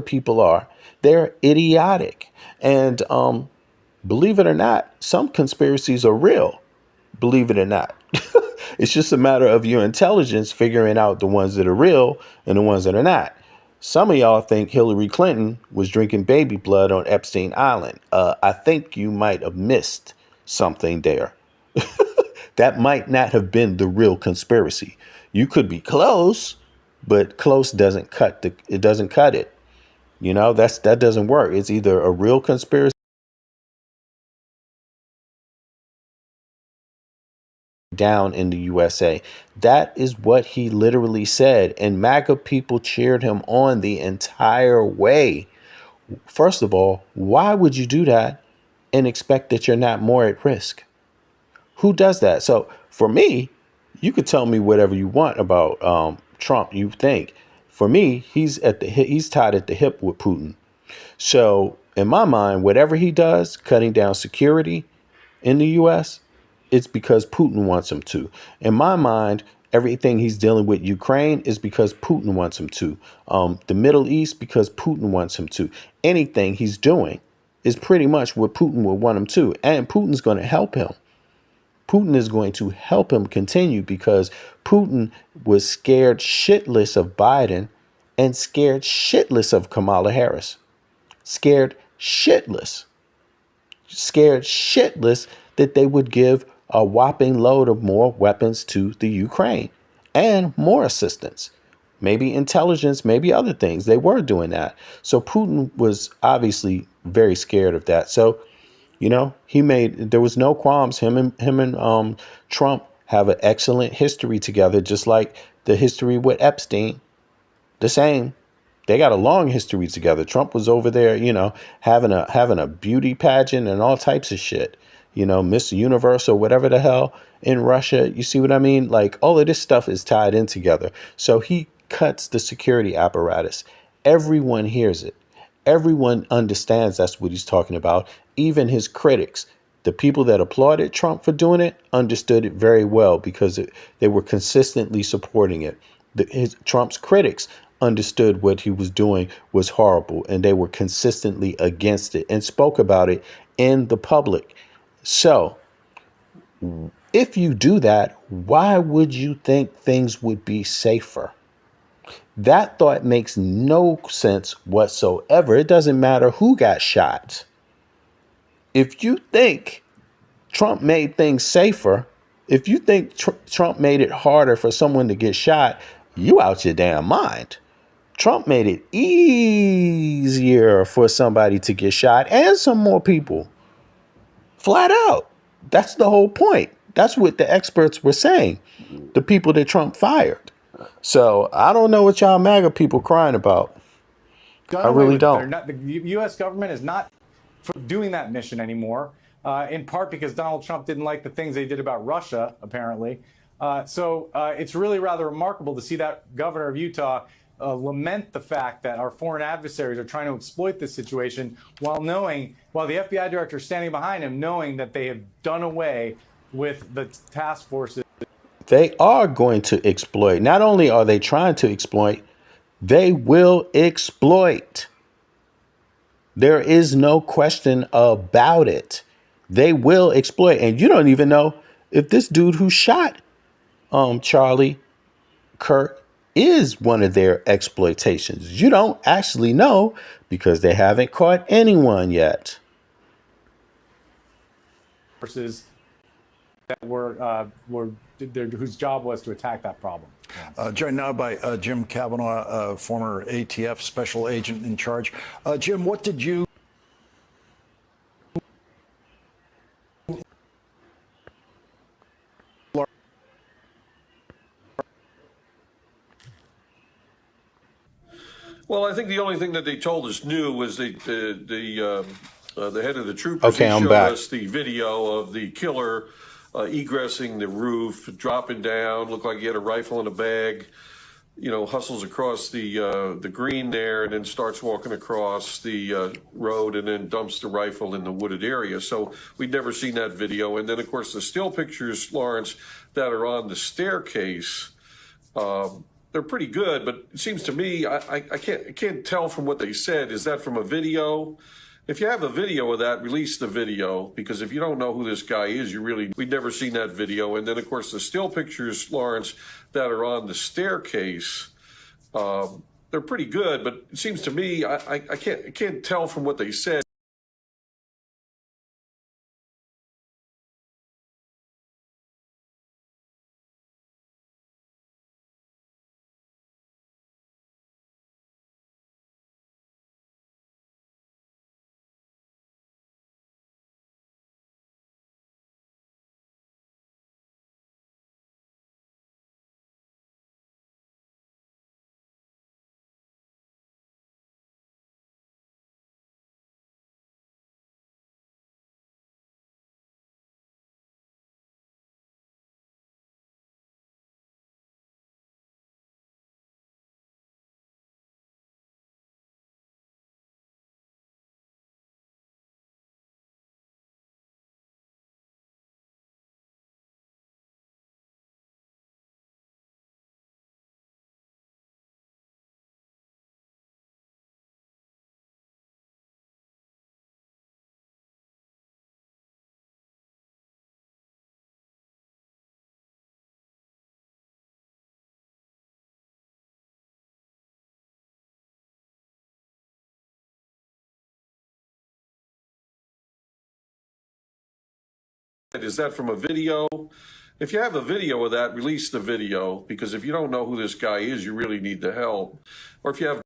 people are. They're idiotic. And believe it or not, some conspiracies are real. Believe it or not. It's just a matter of your intelligence figuring out the ones that are real and the ones that are not. Some of y'all think Hillary Clinton was drinking baby blood on Epstein Island. I think you might have missed something there. That might not have been the real conspiracy. You could be close, but close doesn't cut it doesn't cut it. That doesn't work. It's either a real conspiracy down in the USA. That is what he literally said. And MAGA people cheered him on the entire way. First of all, why would you do that and expect that you're not more at risk? Who does that? So for me, you could tell me whatever you want about Trump, you think. For me, he's tied at the hip with Putin. So in my mind, whatever he does, cutting down security in the U.S., it's because Putin wants him to. In my mind, everything he's dealing with Ukraine is because Putin wants him to. The Middle East, because Putin wants him to. Anything he's doing is pretty much what Putin would want him to. And Putin's going to help him. Putin is going to help him continue because Putin was scared shitless of Biden and scared shitless of Kamala Harris. Scared shitless that they would give a whopping load of more weapons to the Ukraine and more assistance, maybe intelligence, maybe other things. They were doing that. So Putin was obviously very scared of that. So You know, there was no qualms. Him and Trump have an excellent history together, just like the history with Epstein. The same. They got a long history together. Trump was over there, having a beauty pageant and all types of shit. Miss Universe or whatever the hell in Russia. You see what I mean? Like all of this stuff is tied in together. So he cuts the security apparatus. Everyone hears it. Everyone understands that's what he's talking about. Even his critics. The people that applauded Trump for doing it understood it very well because they were consistently supporting it. Trump's critics understood what he was doing was horrible, and they were consistently against it and spoke about it in the public. So if you do that, why would you think things would be safer? That thought makes no sense whatsoever. It doesn't matter who got shot. If you think Trump made things safer, if you think Trump made it harder for someone to get shot, you out your damn mind. Trump made it easier for somebody to get shot and some more people. Flat out. That's the whole point. That's what the experts were saying. The people that Trump fired. So I don't know what y'all MAGA people crying about. I really don't. The U.S. government is not doing that mission anymore, in part because Donald Trump didn't like the things they did about Russia, apparently. So it's really rather remarkable to see that governor of Utah lament the fact that our foreign adversaries are trying to exploit this situation while the FBI director is standing behind him, knowing that they have done away with the task forces. They are going to exploit. Not only are they trying to exploit, they will exploit. There is no question about it. They will exploit. And you don't even know if this dude who shot Charlie Kirk is one of their exploitations. You don't actually know because they haven't caught anyone yet. Forces that whose job was to attack that problem. Joined now by Jim Kavanaugh, former ATF special agent in charge. Jim, what did you Well, I think the only thing that they told us new was the head of the troopers. Okay, I'm showed back. us the video of the killer egressing the roof, dropping down, looked like he had a rifle in a bag, hustles across the green there and then starts walking across the road and then dumps the rifle in the wooded area. So we'd never seen that video. And then, of course, the still pictures, Lawrence, that are on the staircase, they're pretty good, but it seems to me, I can't tell from what they said. Is that from a video? If you have a video of that, release the video, because if you don't know who this guy is, we'd never seen that video. And then, of course, the still pictures, Lawrence, that are on the staircase, they're pretty good, but it seems to me, I can't tell from what they said. Is that from a video? If you have a video of that, release the video, because if you don't know who this guy is, you really need the help. Or if you have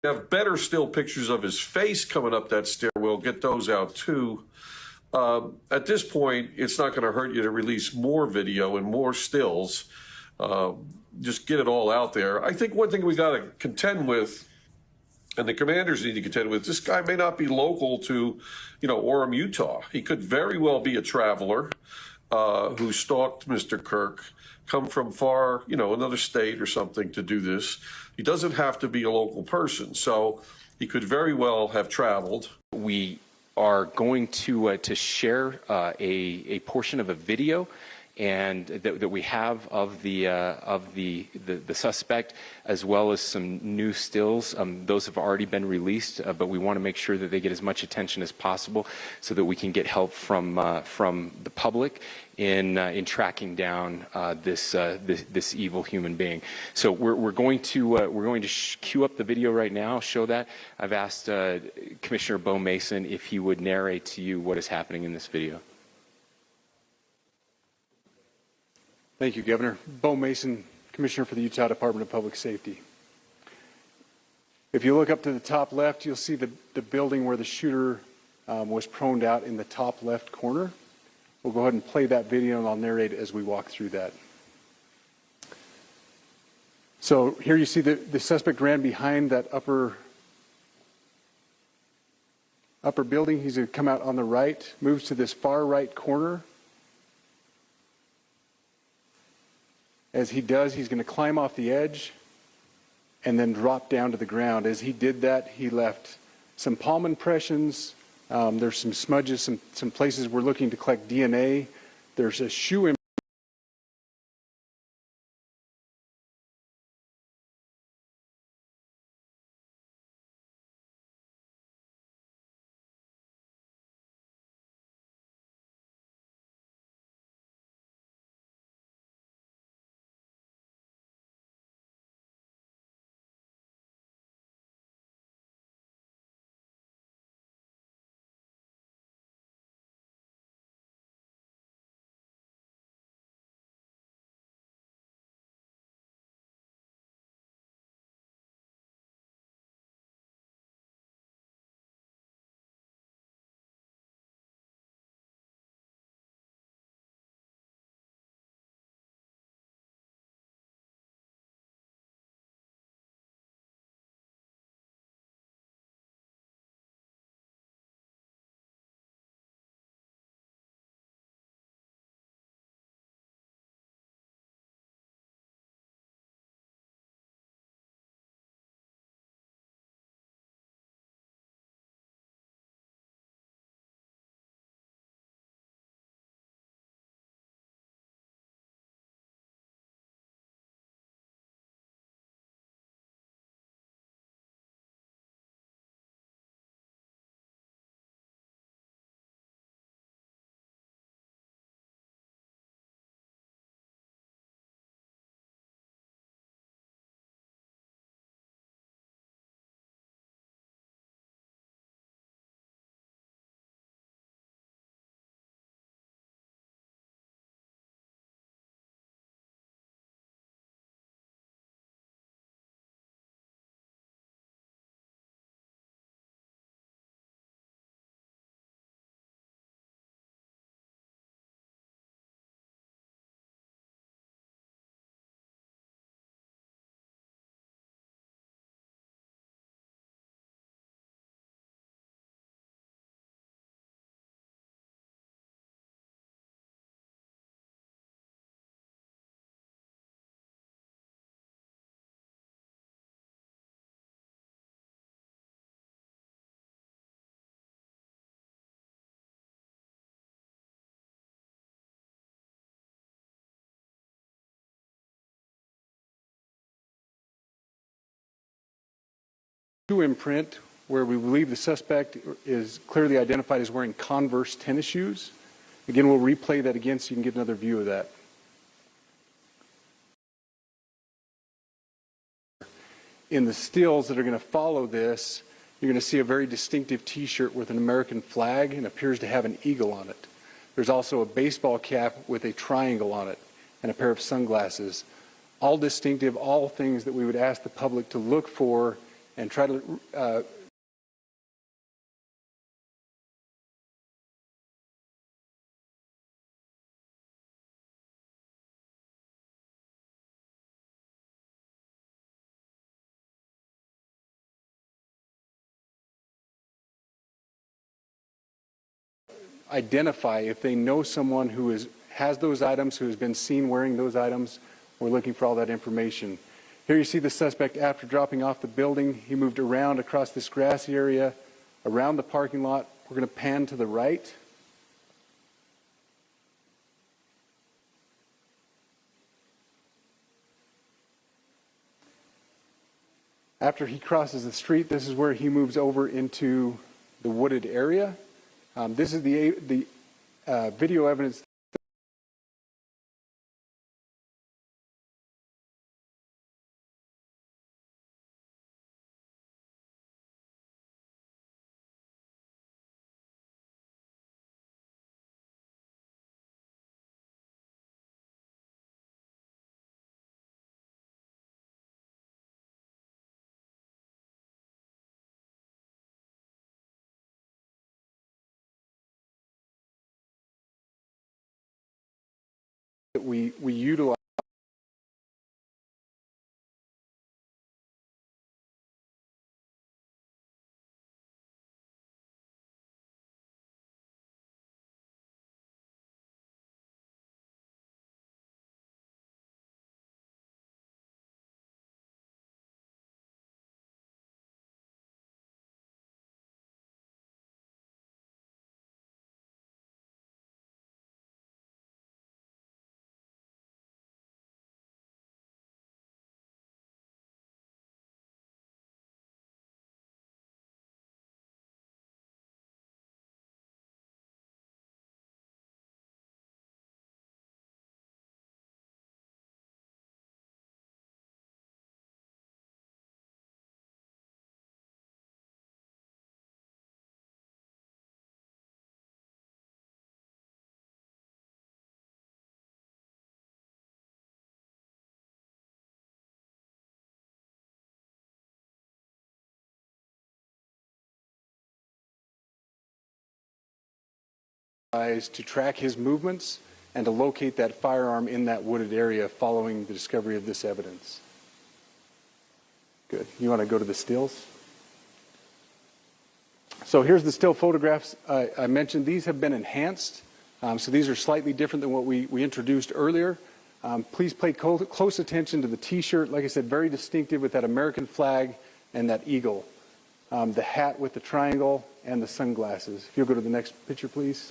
have better still pictures of his face coming up that stairwell. Get those out too. At this point, it's not going to hurt you to release more video and more stills. Just get it all out there. I think one thing we got to contend with, and the commanders need to contend with, this guy may not be local to, Orem, Utah. He could very well be a traveler who stalked Mr. Kirk, come from far, another state or something to do this. He doesn't have to be a local person, so he could very well have traveled. We are going to share a portion of a video and that we have of the suspect, as well as some new stills. Those have already been released, but we want to make sure that they get as much attention as possible, so that we can get help from the public in tracking down this evil human being. So we're going to cue up the video right now. Show that. I've asked Commissioner Bo Mason if he would narrate to you what is happening in this video. Thank you, Governor. Bo Mason, Commissioner for the Utah Department of Public Safety. If you look up to the top left, you'll see the building where the shooter was proned out in the top left corner. We'll go ahead and play that video, and I'll narrate as we walk through that. So here you see the suspect ran behind that upper building. He's going to come out on the right, moves to this far right corner. As he does, he's going to climb off the edge and then drop down to the ground. As he did that, he left some palm impressions. There's some smudges, some places we're looking to collect DNA. There's a shoe imprint. Shoe imprint where we believe the suspect is clearly identified as wearing Converse tennis shoes. Again, we'll replay that again so you can get another view of that. In the stills that are going to follow this, you're going to see a very distinctive T-shirt with an American flag and appears to have an eagle on it. There's also a baseball cap with a triangle on it and a pair of sunglasses. All distinctive, all things that we would ask the public to look for and try to identify if they know someone who has those items, who has been seen wearing those items. We're looking for all that information. Here you see the suspect after dropping off the building. He moved around across this grassy area, around the parking lot. We're going to pan to the right. After he crosses the street, this is where he moves over into the wooded area. This is the video evidence. That we utilize to track his movements and to locate that firearm in that wooded area following the discovery of this evidence. Good. You want to go to the stills? So here's the still photographs I mentioned. These have been enhanced. So these are slightly different than what we introduced earlier. Please pay close attention to the T-shirt. Like I said, very distinctive with that American flag and that eagle. The hat with the triangle and the sunglasses. If you'll go to the next picture, please.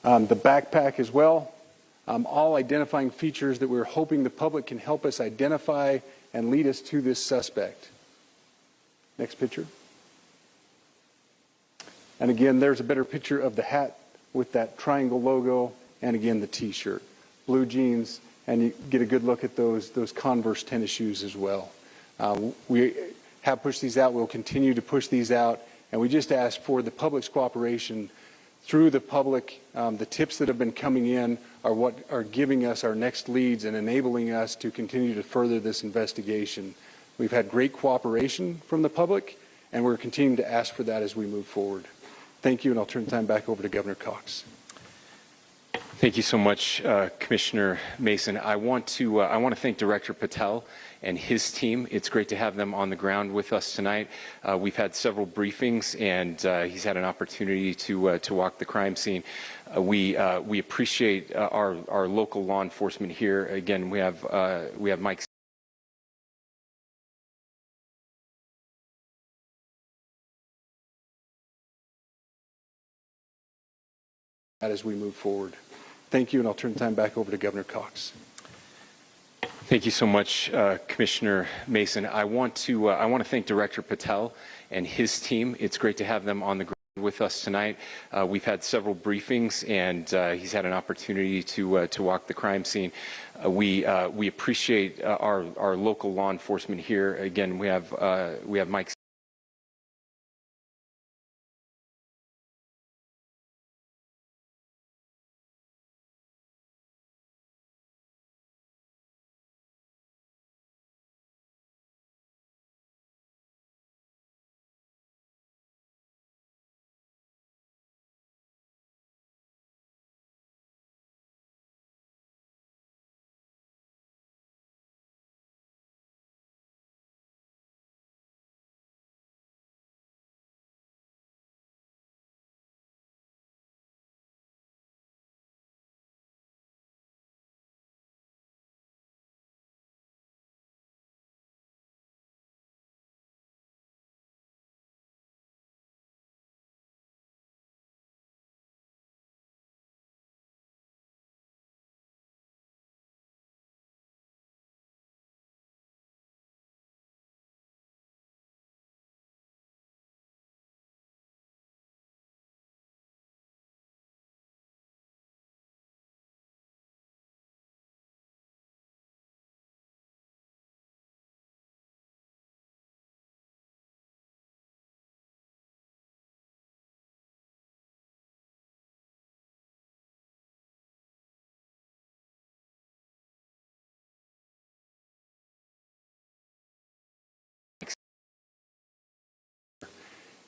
The backpack as well. All identifying features that we're hoping the public can help us identify and lead us to this suspect. Next picture. And again, there's a better picture of the hat with that triangle logo, and again, the T-shirt. Blue jeans, and you get a good look at those Converse tennis shoes as well. We have pushed these out. We'll continue to push these out, and we just ask for the public's cooperation through the public. The tips that have been coming in are what are giving us our next leads and enabling us to continue to further this investigation. We've had great cooperation from the public, and we're continuing to ask for that as we move forward. Thank you, and I'll turn the time back over to Governor Cox. Thank you so much, Commissioner Mason. I want to thank Director Patel and his team. It's great to have them on the ground with us tonight. We've had several briefings, and he's had an opportunity to walk the crime scene. We appreciate our local law enforcement here. Again, we have Mike. As we move forward. Thank you, and I'll turn the time back over to Governor Cox. Thank you so much, Commissioner Mason. I want to thank Director Patel and his team. It's great to have them on the ground with us tonight. We've had several briefings, and he's had an opportunity to walk the crime scene. We appreciate our local law enforcement here. Again, we have Mike.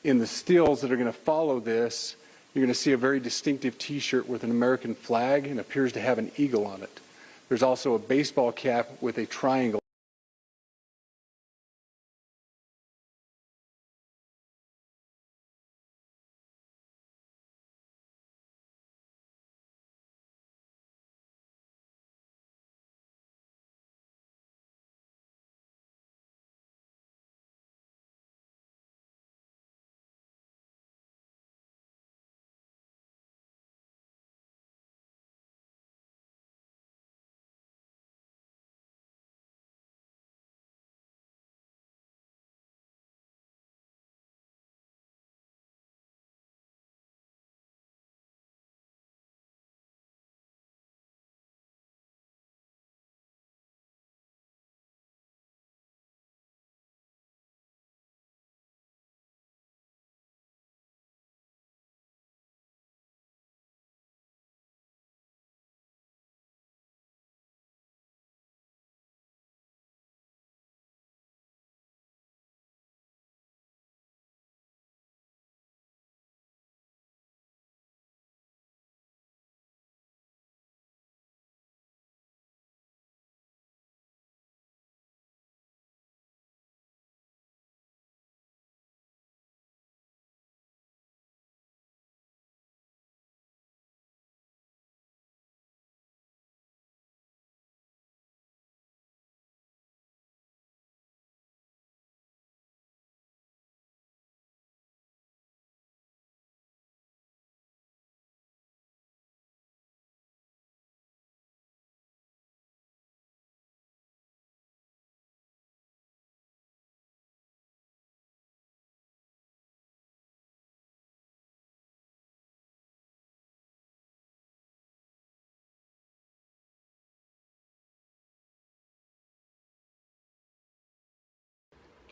In the stills that are going to follow this, you're going to see a very distinctive T-shirt with an American flag and appears to have an eagle on it. There's also a baseball cap with a triangle.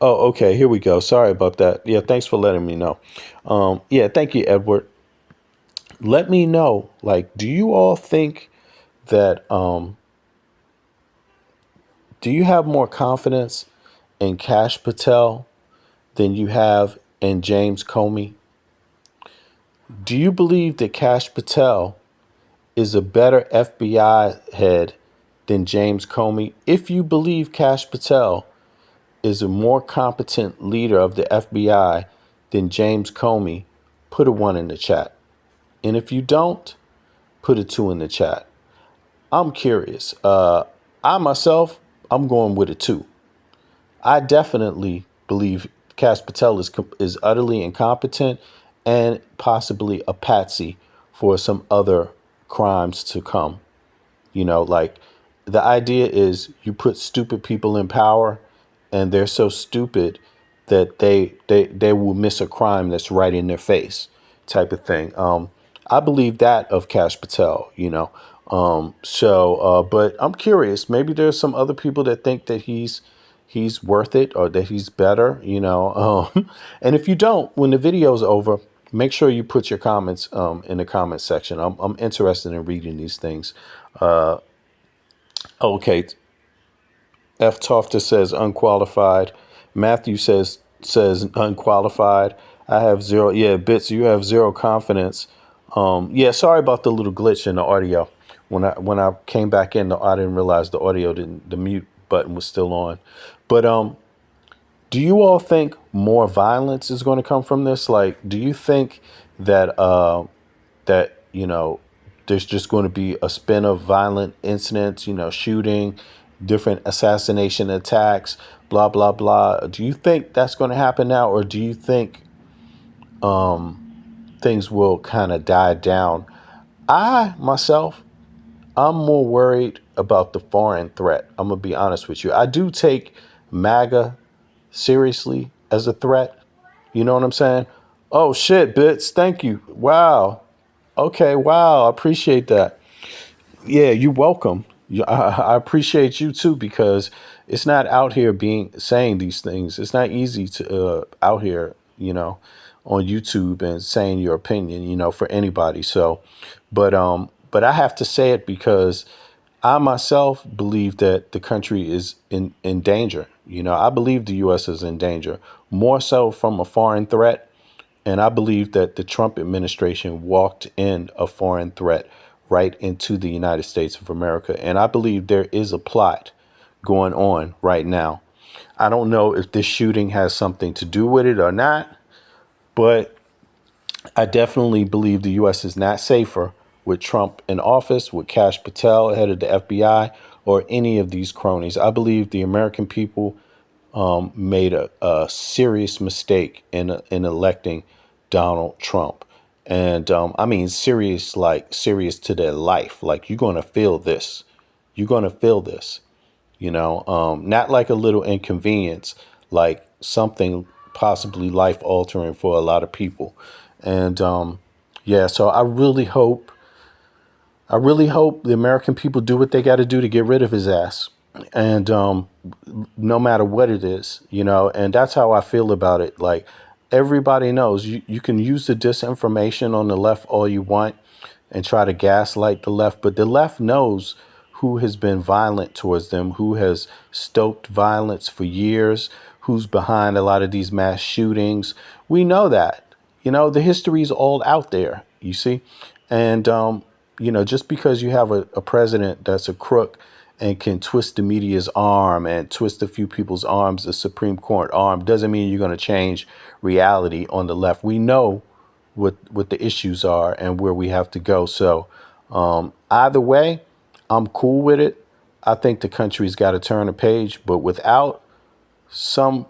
Oh, okay. Here we go. Sorry about that. Yeah, thanks for letting me know. Yeah, thank you, Edward. Let me know. Like, do you all think that do you have more confidence in Kash Patel than you have in James Comey? Do you believe that Kash Patel is a better FBI head than James Comey? If you believe Kash Patel is a more competent leader of the FBI than James Comey, put a 1 in the chat. And if you don't, put a 2 in the chat. I'm curious. I myself, I'm going with a 2. I definitely believe Kash Patel is utterly incompetent and possibly a patsy for some other crimes to come. Like the idea is you put stupid people in power and they're so stupid that they will miss a crime that's right in their face type of thing. I believe that of Kash Patel. But I'm curious, maybe there's some other people that think that he's worth it or that he's better. And if you don't, when the video's over, make sure you put your comments in the comment section. I'm interested in reading these things. Okay, F. Tofta says unqualified. Matthew says unqualified. I have zero. Yeah, Bits, you have zero confidence. Yeah, sorry about the little glitch in the audio. When I came back in, I didn't realize the mute button was still on. But do you all think more violence is going to come from this? Like, do you think that that there's just going to be a spin of violent incidents, shooting, different assassination attacks, blah blah blah? Do you think that's going to happen now, or do you think things will kind of die down? I'm more worried about the foreign threat. I'm gonna be honest with you. I do take MAGA seriously as a threat. You know what I'm saying? Oh shit, Bits. Thank you. Wow. Okay. Wow. I appreciate that. Yeah, you're welcome. I appreciate you too, because it's not out here saying these things. It's not easy to out here, on YouTube and saying your opinion, for anybody. So, but I have to say it because I myself believe that the country is in danger. I believe the U.S. is in danger, more so from a foreign threat. And I believe that the Trump administration walked in a foreign threat right into the United States of America. And I believe there is a plot going on right now. I don't know if this shooting has something to do with it or not, but I definitely believe the U.S. is not safer with Trump in office, with Kash Patel, head of the FBI, or any of these cronies. I believe the American people made a serious mistake in electing Donald Trump. And I mean, serious, like serious to their life. Like, you're going to feel this. You're going to feel this, not like a little inconvenience, like something possibly life altering for a lot of people. And yeah, so I really hope the American people do what they got to do to get rid of his ass. And no matter what it is, and that's how I feel about it. Like, everybody knows you can use the disinformation on the left all you want and try to gaslight the left, but the left knows who has been violent towards them, who has stoked violence for years, who's behind a lot of these mass shootings. We know that. The history is all out there, you see. And, just because you have a president that's a crook and can twist the media's arm and twist a few people's arms, the Supreme Court arm, doesn't mean you're going to change reality on the left. We know what the issues are and where we have to go. So either way, I'm cool with it. I think the country's got to turn a page, but without some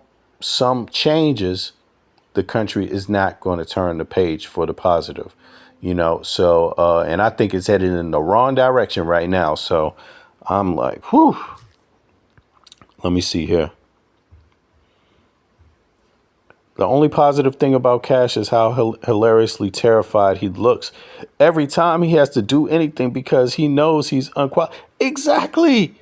changes, the country is not going to turn the page for the positive, So and I think it's headed in the wrong direction right now. So I'm like, whew. Let me see here. The only positive thing about Kash is how hilariously terrified he looks every time he has to do anything because he knows he's unqualified. Exactly.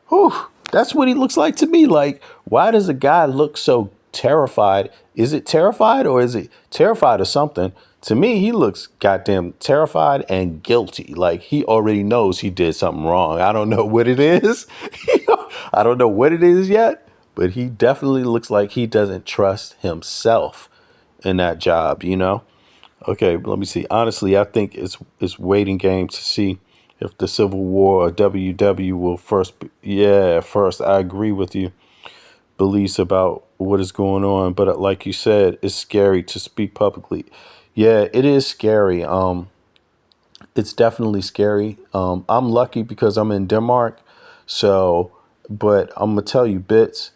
Whew. That's what he looks like to me. Like, why does a guy look so terrified? Is it terrified or is it terrified of something? To me, he looks goddamn terrified and guilty. Like, he already knows he did something wrong. I don't know what it is. I don't know what it is yet, but he definitely looks like he doesn't trust himself in that job, Okay, let me see. Honestly, I think it's waiting game to see if the Civil War or WW will first. First, I agree with you, beliefs about what is going on. But like you said, it's scary to speak publicly. Yeah, it is scary. It's definitely scary. I'm lucky because I'm in Denmark. So, but I'm gonna tell you, Bits.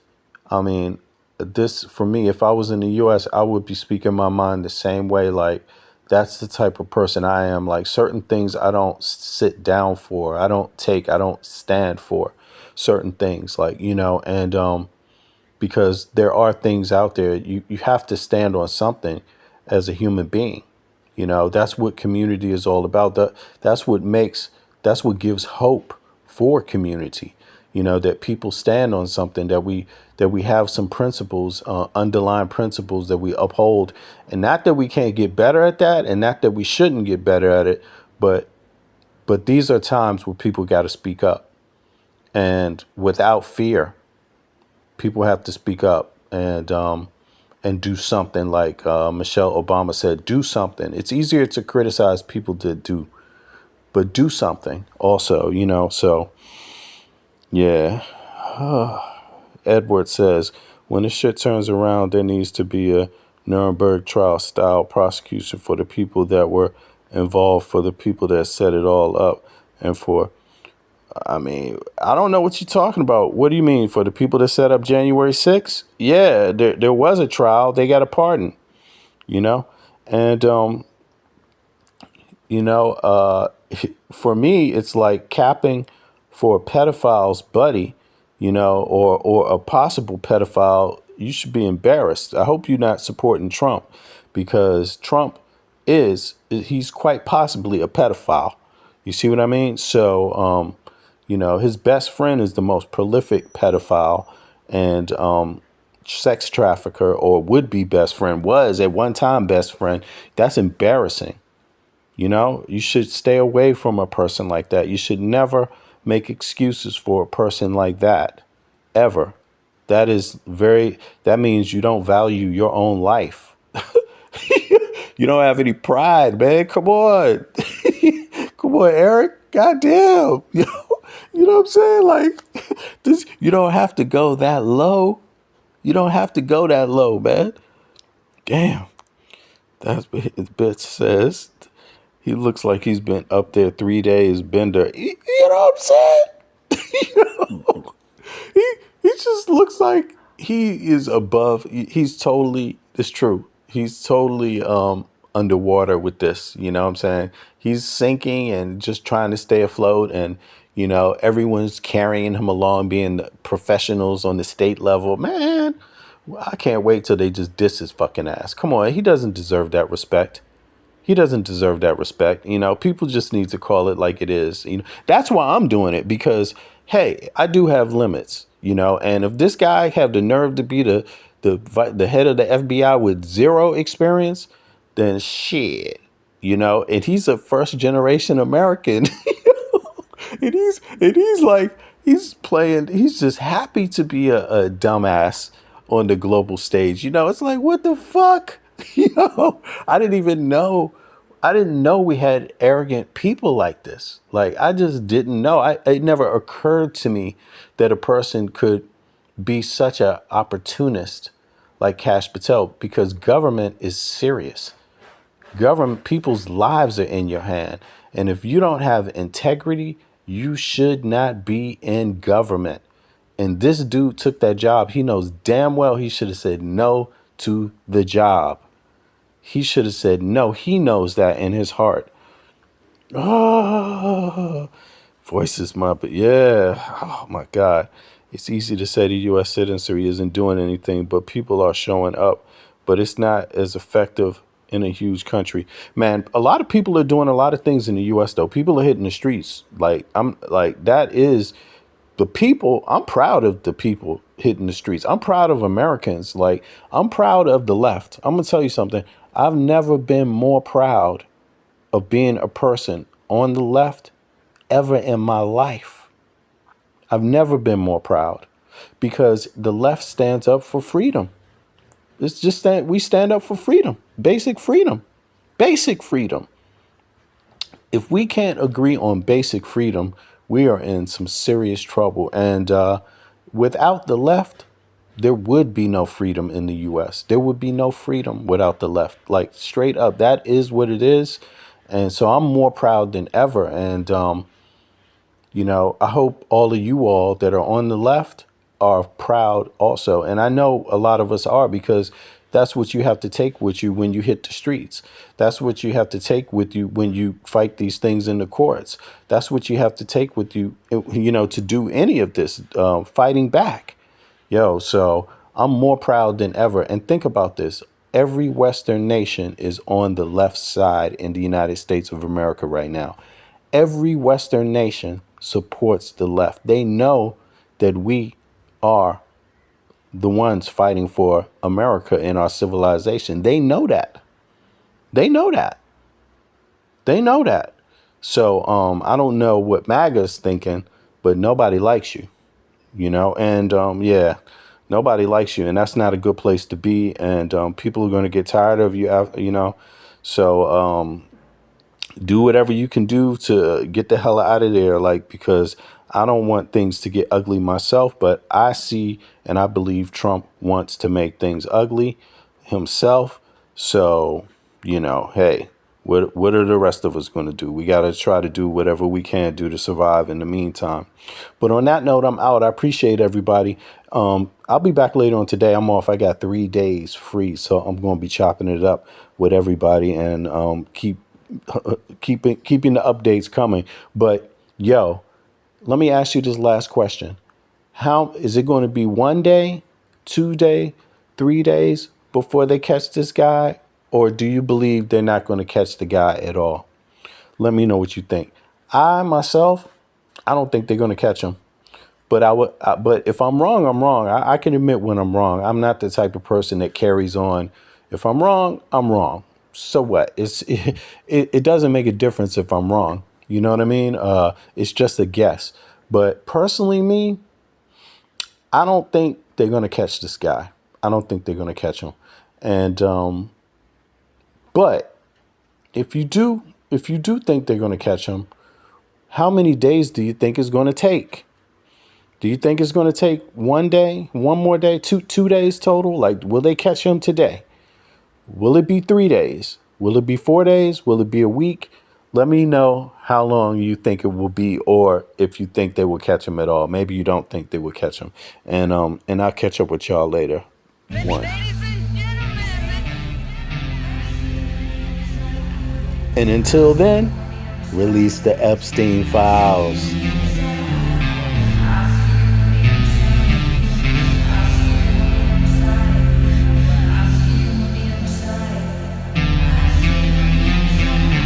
I mean, this for me, if I was in the U.S., I would be speaking my mind the same way. Like, that's the type of person I am. Like, certain things I don't sit down for. I don't stand for certain things. Like, and because there are things out there, you have to stand on something as a human being. That's what community is all about. That's what gives hope for community. That people stand on something, that we have some principles, underlying principles that we uphold, and not that we can't get better at that, and not that we shouldn't get better at it, but these are times where people got to speak up, and without fear, people have to speak up and do something. Like Michelle Obama said, do something. It's easier to criticize people to do, but do something also. So. Yeah. Edward says, when the shit turns around, there needs to be a Nuremberg trial style prosecution for the people that were involved, for the people that set it all up, and I don't know what you're talking about. What do you mean? For the people that set up January 6th? Yeah, there was a trial. They got a pardon, and, for me, it's like capping for a pedophile's buddy, or a possible pedophile. You should be embarrassed. I hope you're not supporting Trump, because Trump he's quite possibly a pedophile. You see what I mean? So, his best friend is the most prolific pedophile and sex trafficker, or would be best friend, was at one time best friend. That's embarrassing. You should stay away from a person like that. You should never make excuses for a person like that, ever. That means you don't value your own life. You don't have any pride, man. Come on. Come on, Eric. Goddamn. You know what I'm saying? Like, you don't have to go that low. You don't have to go that low, man. Damn. That's what his bitch says. He looks like he's been up there 3 days, Bender. You know what I'm saying? He just looks like he is above. He's totally. It's true. He's totally underwater with this. You know what I'm saying? He's sinking and just trying to stay afloat, and everyone's carrying him along, being the professionals on the state level. Man, I can't wait till they just diss his fucking ass. Come on, he doesn't deserve that respect. He doesn't deserve that respect. People just need to call it like it is. That's why I'm doing it, because, hey, I do have limits, and if this guy have the nerve to be the head of the FBI with zero experience, then shit, and he's a first generation American. and he's like, he's just happy to be a dumbass on the global stage. It's like, what the fuck? I didn't know we had arrogant people like this. Like, I just didn't know. It never occurred to me that a person could be such a opportunist like Kash Patel, because government is serious. People's lives are in your hand. And if you don't have integrity, you should not be in government. And this dude took that job. He knows damn well he should have said no to the job. He should have said no. He knows that in his heart. Oh, voices, but yeah. Oh my God. It's easy to say the U.S. citizenry isn't doing anything, but people are showing up. But it's not as effective in a huge country. Man, a lot of people are doing a lot of things in the U.S. though. People are hitting the streets. That is the people. I'm proud of the people hitting the streets. I'm proud of Americans. I'm proud of the left. I'm going to tell you something. I've never been more proud of being a person on the left ever in my life. I've never been more proud, because the left stands up for freedom. It's just that we stand up for freedom, basic freedom, basic freedom. If we can't agree on basic freedom, we are in some serious trouble. And without the left, there would be no freedom in the U.S. There would be no freedom without the left. Like, straight up, that is what it is. And so I'm more proud than ever. And, I hope all of you all that are on the left are proud also. And I know a lot of us are, because that's what you have to take with you when you hit the streets. That's what you have to take with you when you fight these things in the courts. That's what you have to take with you, to do any of this, fighting back. So I'm more proud than ever. And think about this. Every Western nation is on the left side in the United States of America right now. Every Western nation supports the left. They know that we are the ones fighting for America and our civilization. They know that. They know that. They know that. So I don't know what MAGA's thinking, but nobody likes you, and yeah, nobody likes you, and that's not a good place to be. And people are going to get tired of you, so do whatever you can do to get the hell out of there, because I don't want things to get ugly myself, but I see and I believe Trump wants to make things ugly himself. So, hey, what are the rest of us going to do? We got to try to do whatever we can do to survive in the meantime. But on that note, I'm out. I appreciate everybody. I'll be back later on today. I'm off. I got 3 days free, so I'm going to be chopping it up with everybody and keeping the updates coming. But let me ask you this last question. How is it going to be 1 day, 2 day, 3 days before they catch this guy? Or do you believe they're not going to catch the guy at all? Let me know what you think. I don't think they're going to catch him. But if I'm wrong, I'm wrong. I can admit when I'm wrong. I'm not the type of person that carries on. If I'm wrong, I'm wrong. So what? It doesn't make a difference if I'm wrong. You know what I mean? It's just a guess. But personally, I don't think they're going to catch this guy. I don't think they're going to catch him. And but if you do think they're going to catch him, how many days do you think it's going to take? Do you think it's going to take 1 day, one more day, two days total? Like, will they catch him today? Will it be 3 days? Will it be 4 days? Will it be a week? Let me know how long you think it will be, or if you think they will catch him at all. Maybe you don't think they will catch him. And I'll catch up with y'all later. One. And until then, release the Epstein files.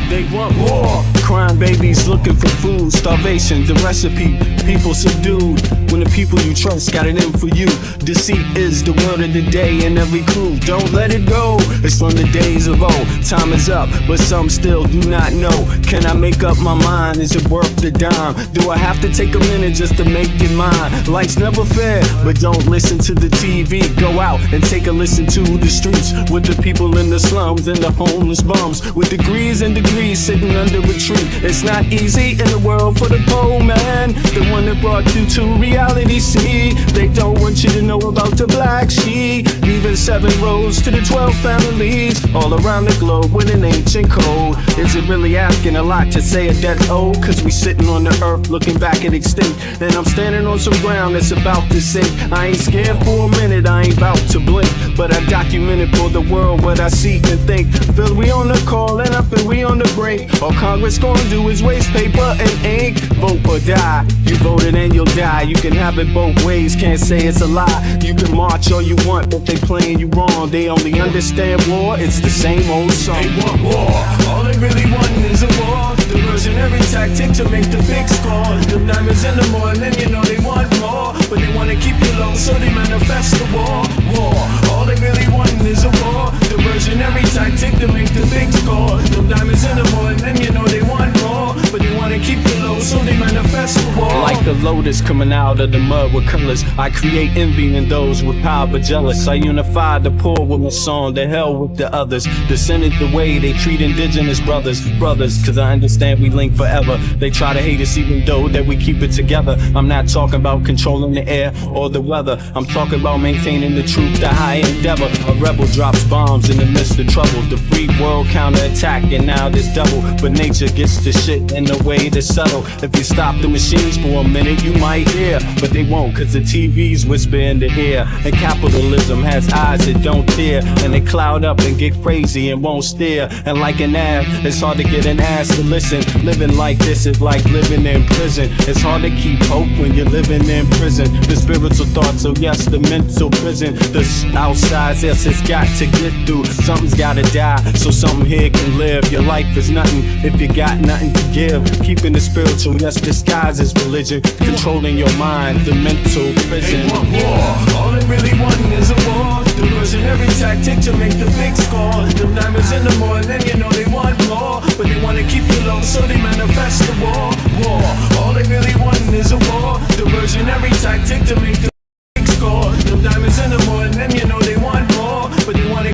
They want war. Crying babies looking for food. Starvation, the recipe. People subdued. When the people you trust got it in for you. Deceit is the word of the day in every crew. Don't let it go. It's from the days of old. Time is up, but some still do not know. Can I make up my mind? Is it worth the dime? Do I have to take a minute just to make it mine? Life's never fair, but don't listen to the TV. Go out and take a listen to the streets with the people in the slums and the homeless bums with degrees and degrees sitting under a tree. It's not easy in the world for the poor man, the one that brought you to reality. See, they don't want you to know about the black sheep. Leaving 7 roads to the 12 families all around the globe with an ancient code. Is it really asking a lot to say a dead old? Cause we sitting on the earth looking back at extinct, and I'm standing on some ground that's about to sink. I ain't scared for a minute, I ain't about to blink, but I documented for the world what I see and think. Feel we on the call and up and we on the break. All Congress gonna do is waste paper and ink. Vote or die. You voted and you'll die. You can have it both ways, can't say it's a lie. You can march all you want, but they playing you wrong. They only understand war, it's the same old song. They want war, all they really want is a war. Diversionary tactic to make the big score. The diamonds in the morning, you know they want more, but they wanna keep you low, so they manifest the war. War, all they really want is a war. Diversionary tactic to make the big score. The diamonds in the morning, you know they want more, but they wanna keep you low, so they manifest the war. Like a lotus coming out of the mud with colors, I create envy in those with power but jealous. I unify the poor with my song, the hell with the others. Descended the way they treat indigenous brothers, cause I understand we link forever. They try to hate us even though that we keep it together. I'm not talking about controlling the air or the weather. I'm talking about maintaining the truth, the high endeavor. A rebel drops bombs in the midst of trouble. The free world counterattack, and now there's double. But nature gets the shit in the way to settle. If you stop the machines for a minute, you might hear, but they won't, cause the TVs whisper in the ear. And capitalism has eyes that don't tear, and they cloud up and get crazy and won't steer. And like an ab, it's hard to get an ass to listen. Living like this is like living in prison. It's hard to keep hope when you're living in prison. The spiritual thoughts, so yes, the mental prison. The outside, yes, it's got to get through. Something's gotta die, so something here can live. Your life is nothing if you got nothing to give. Keeping the spiritual, yes, disguise is religion. Controlling your mind, the mental prison. They want war, all they really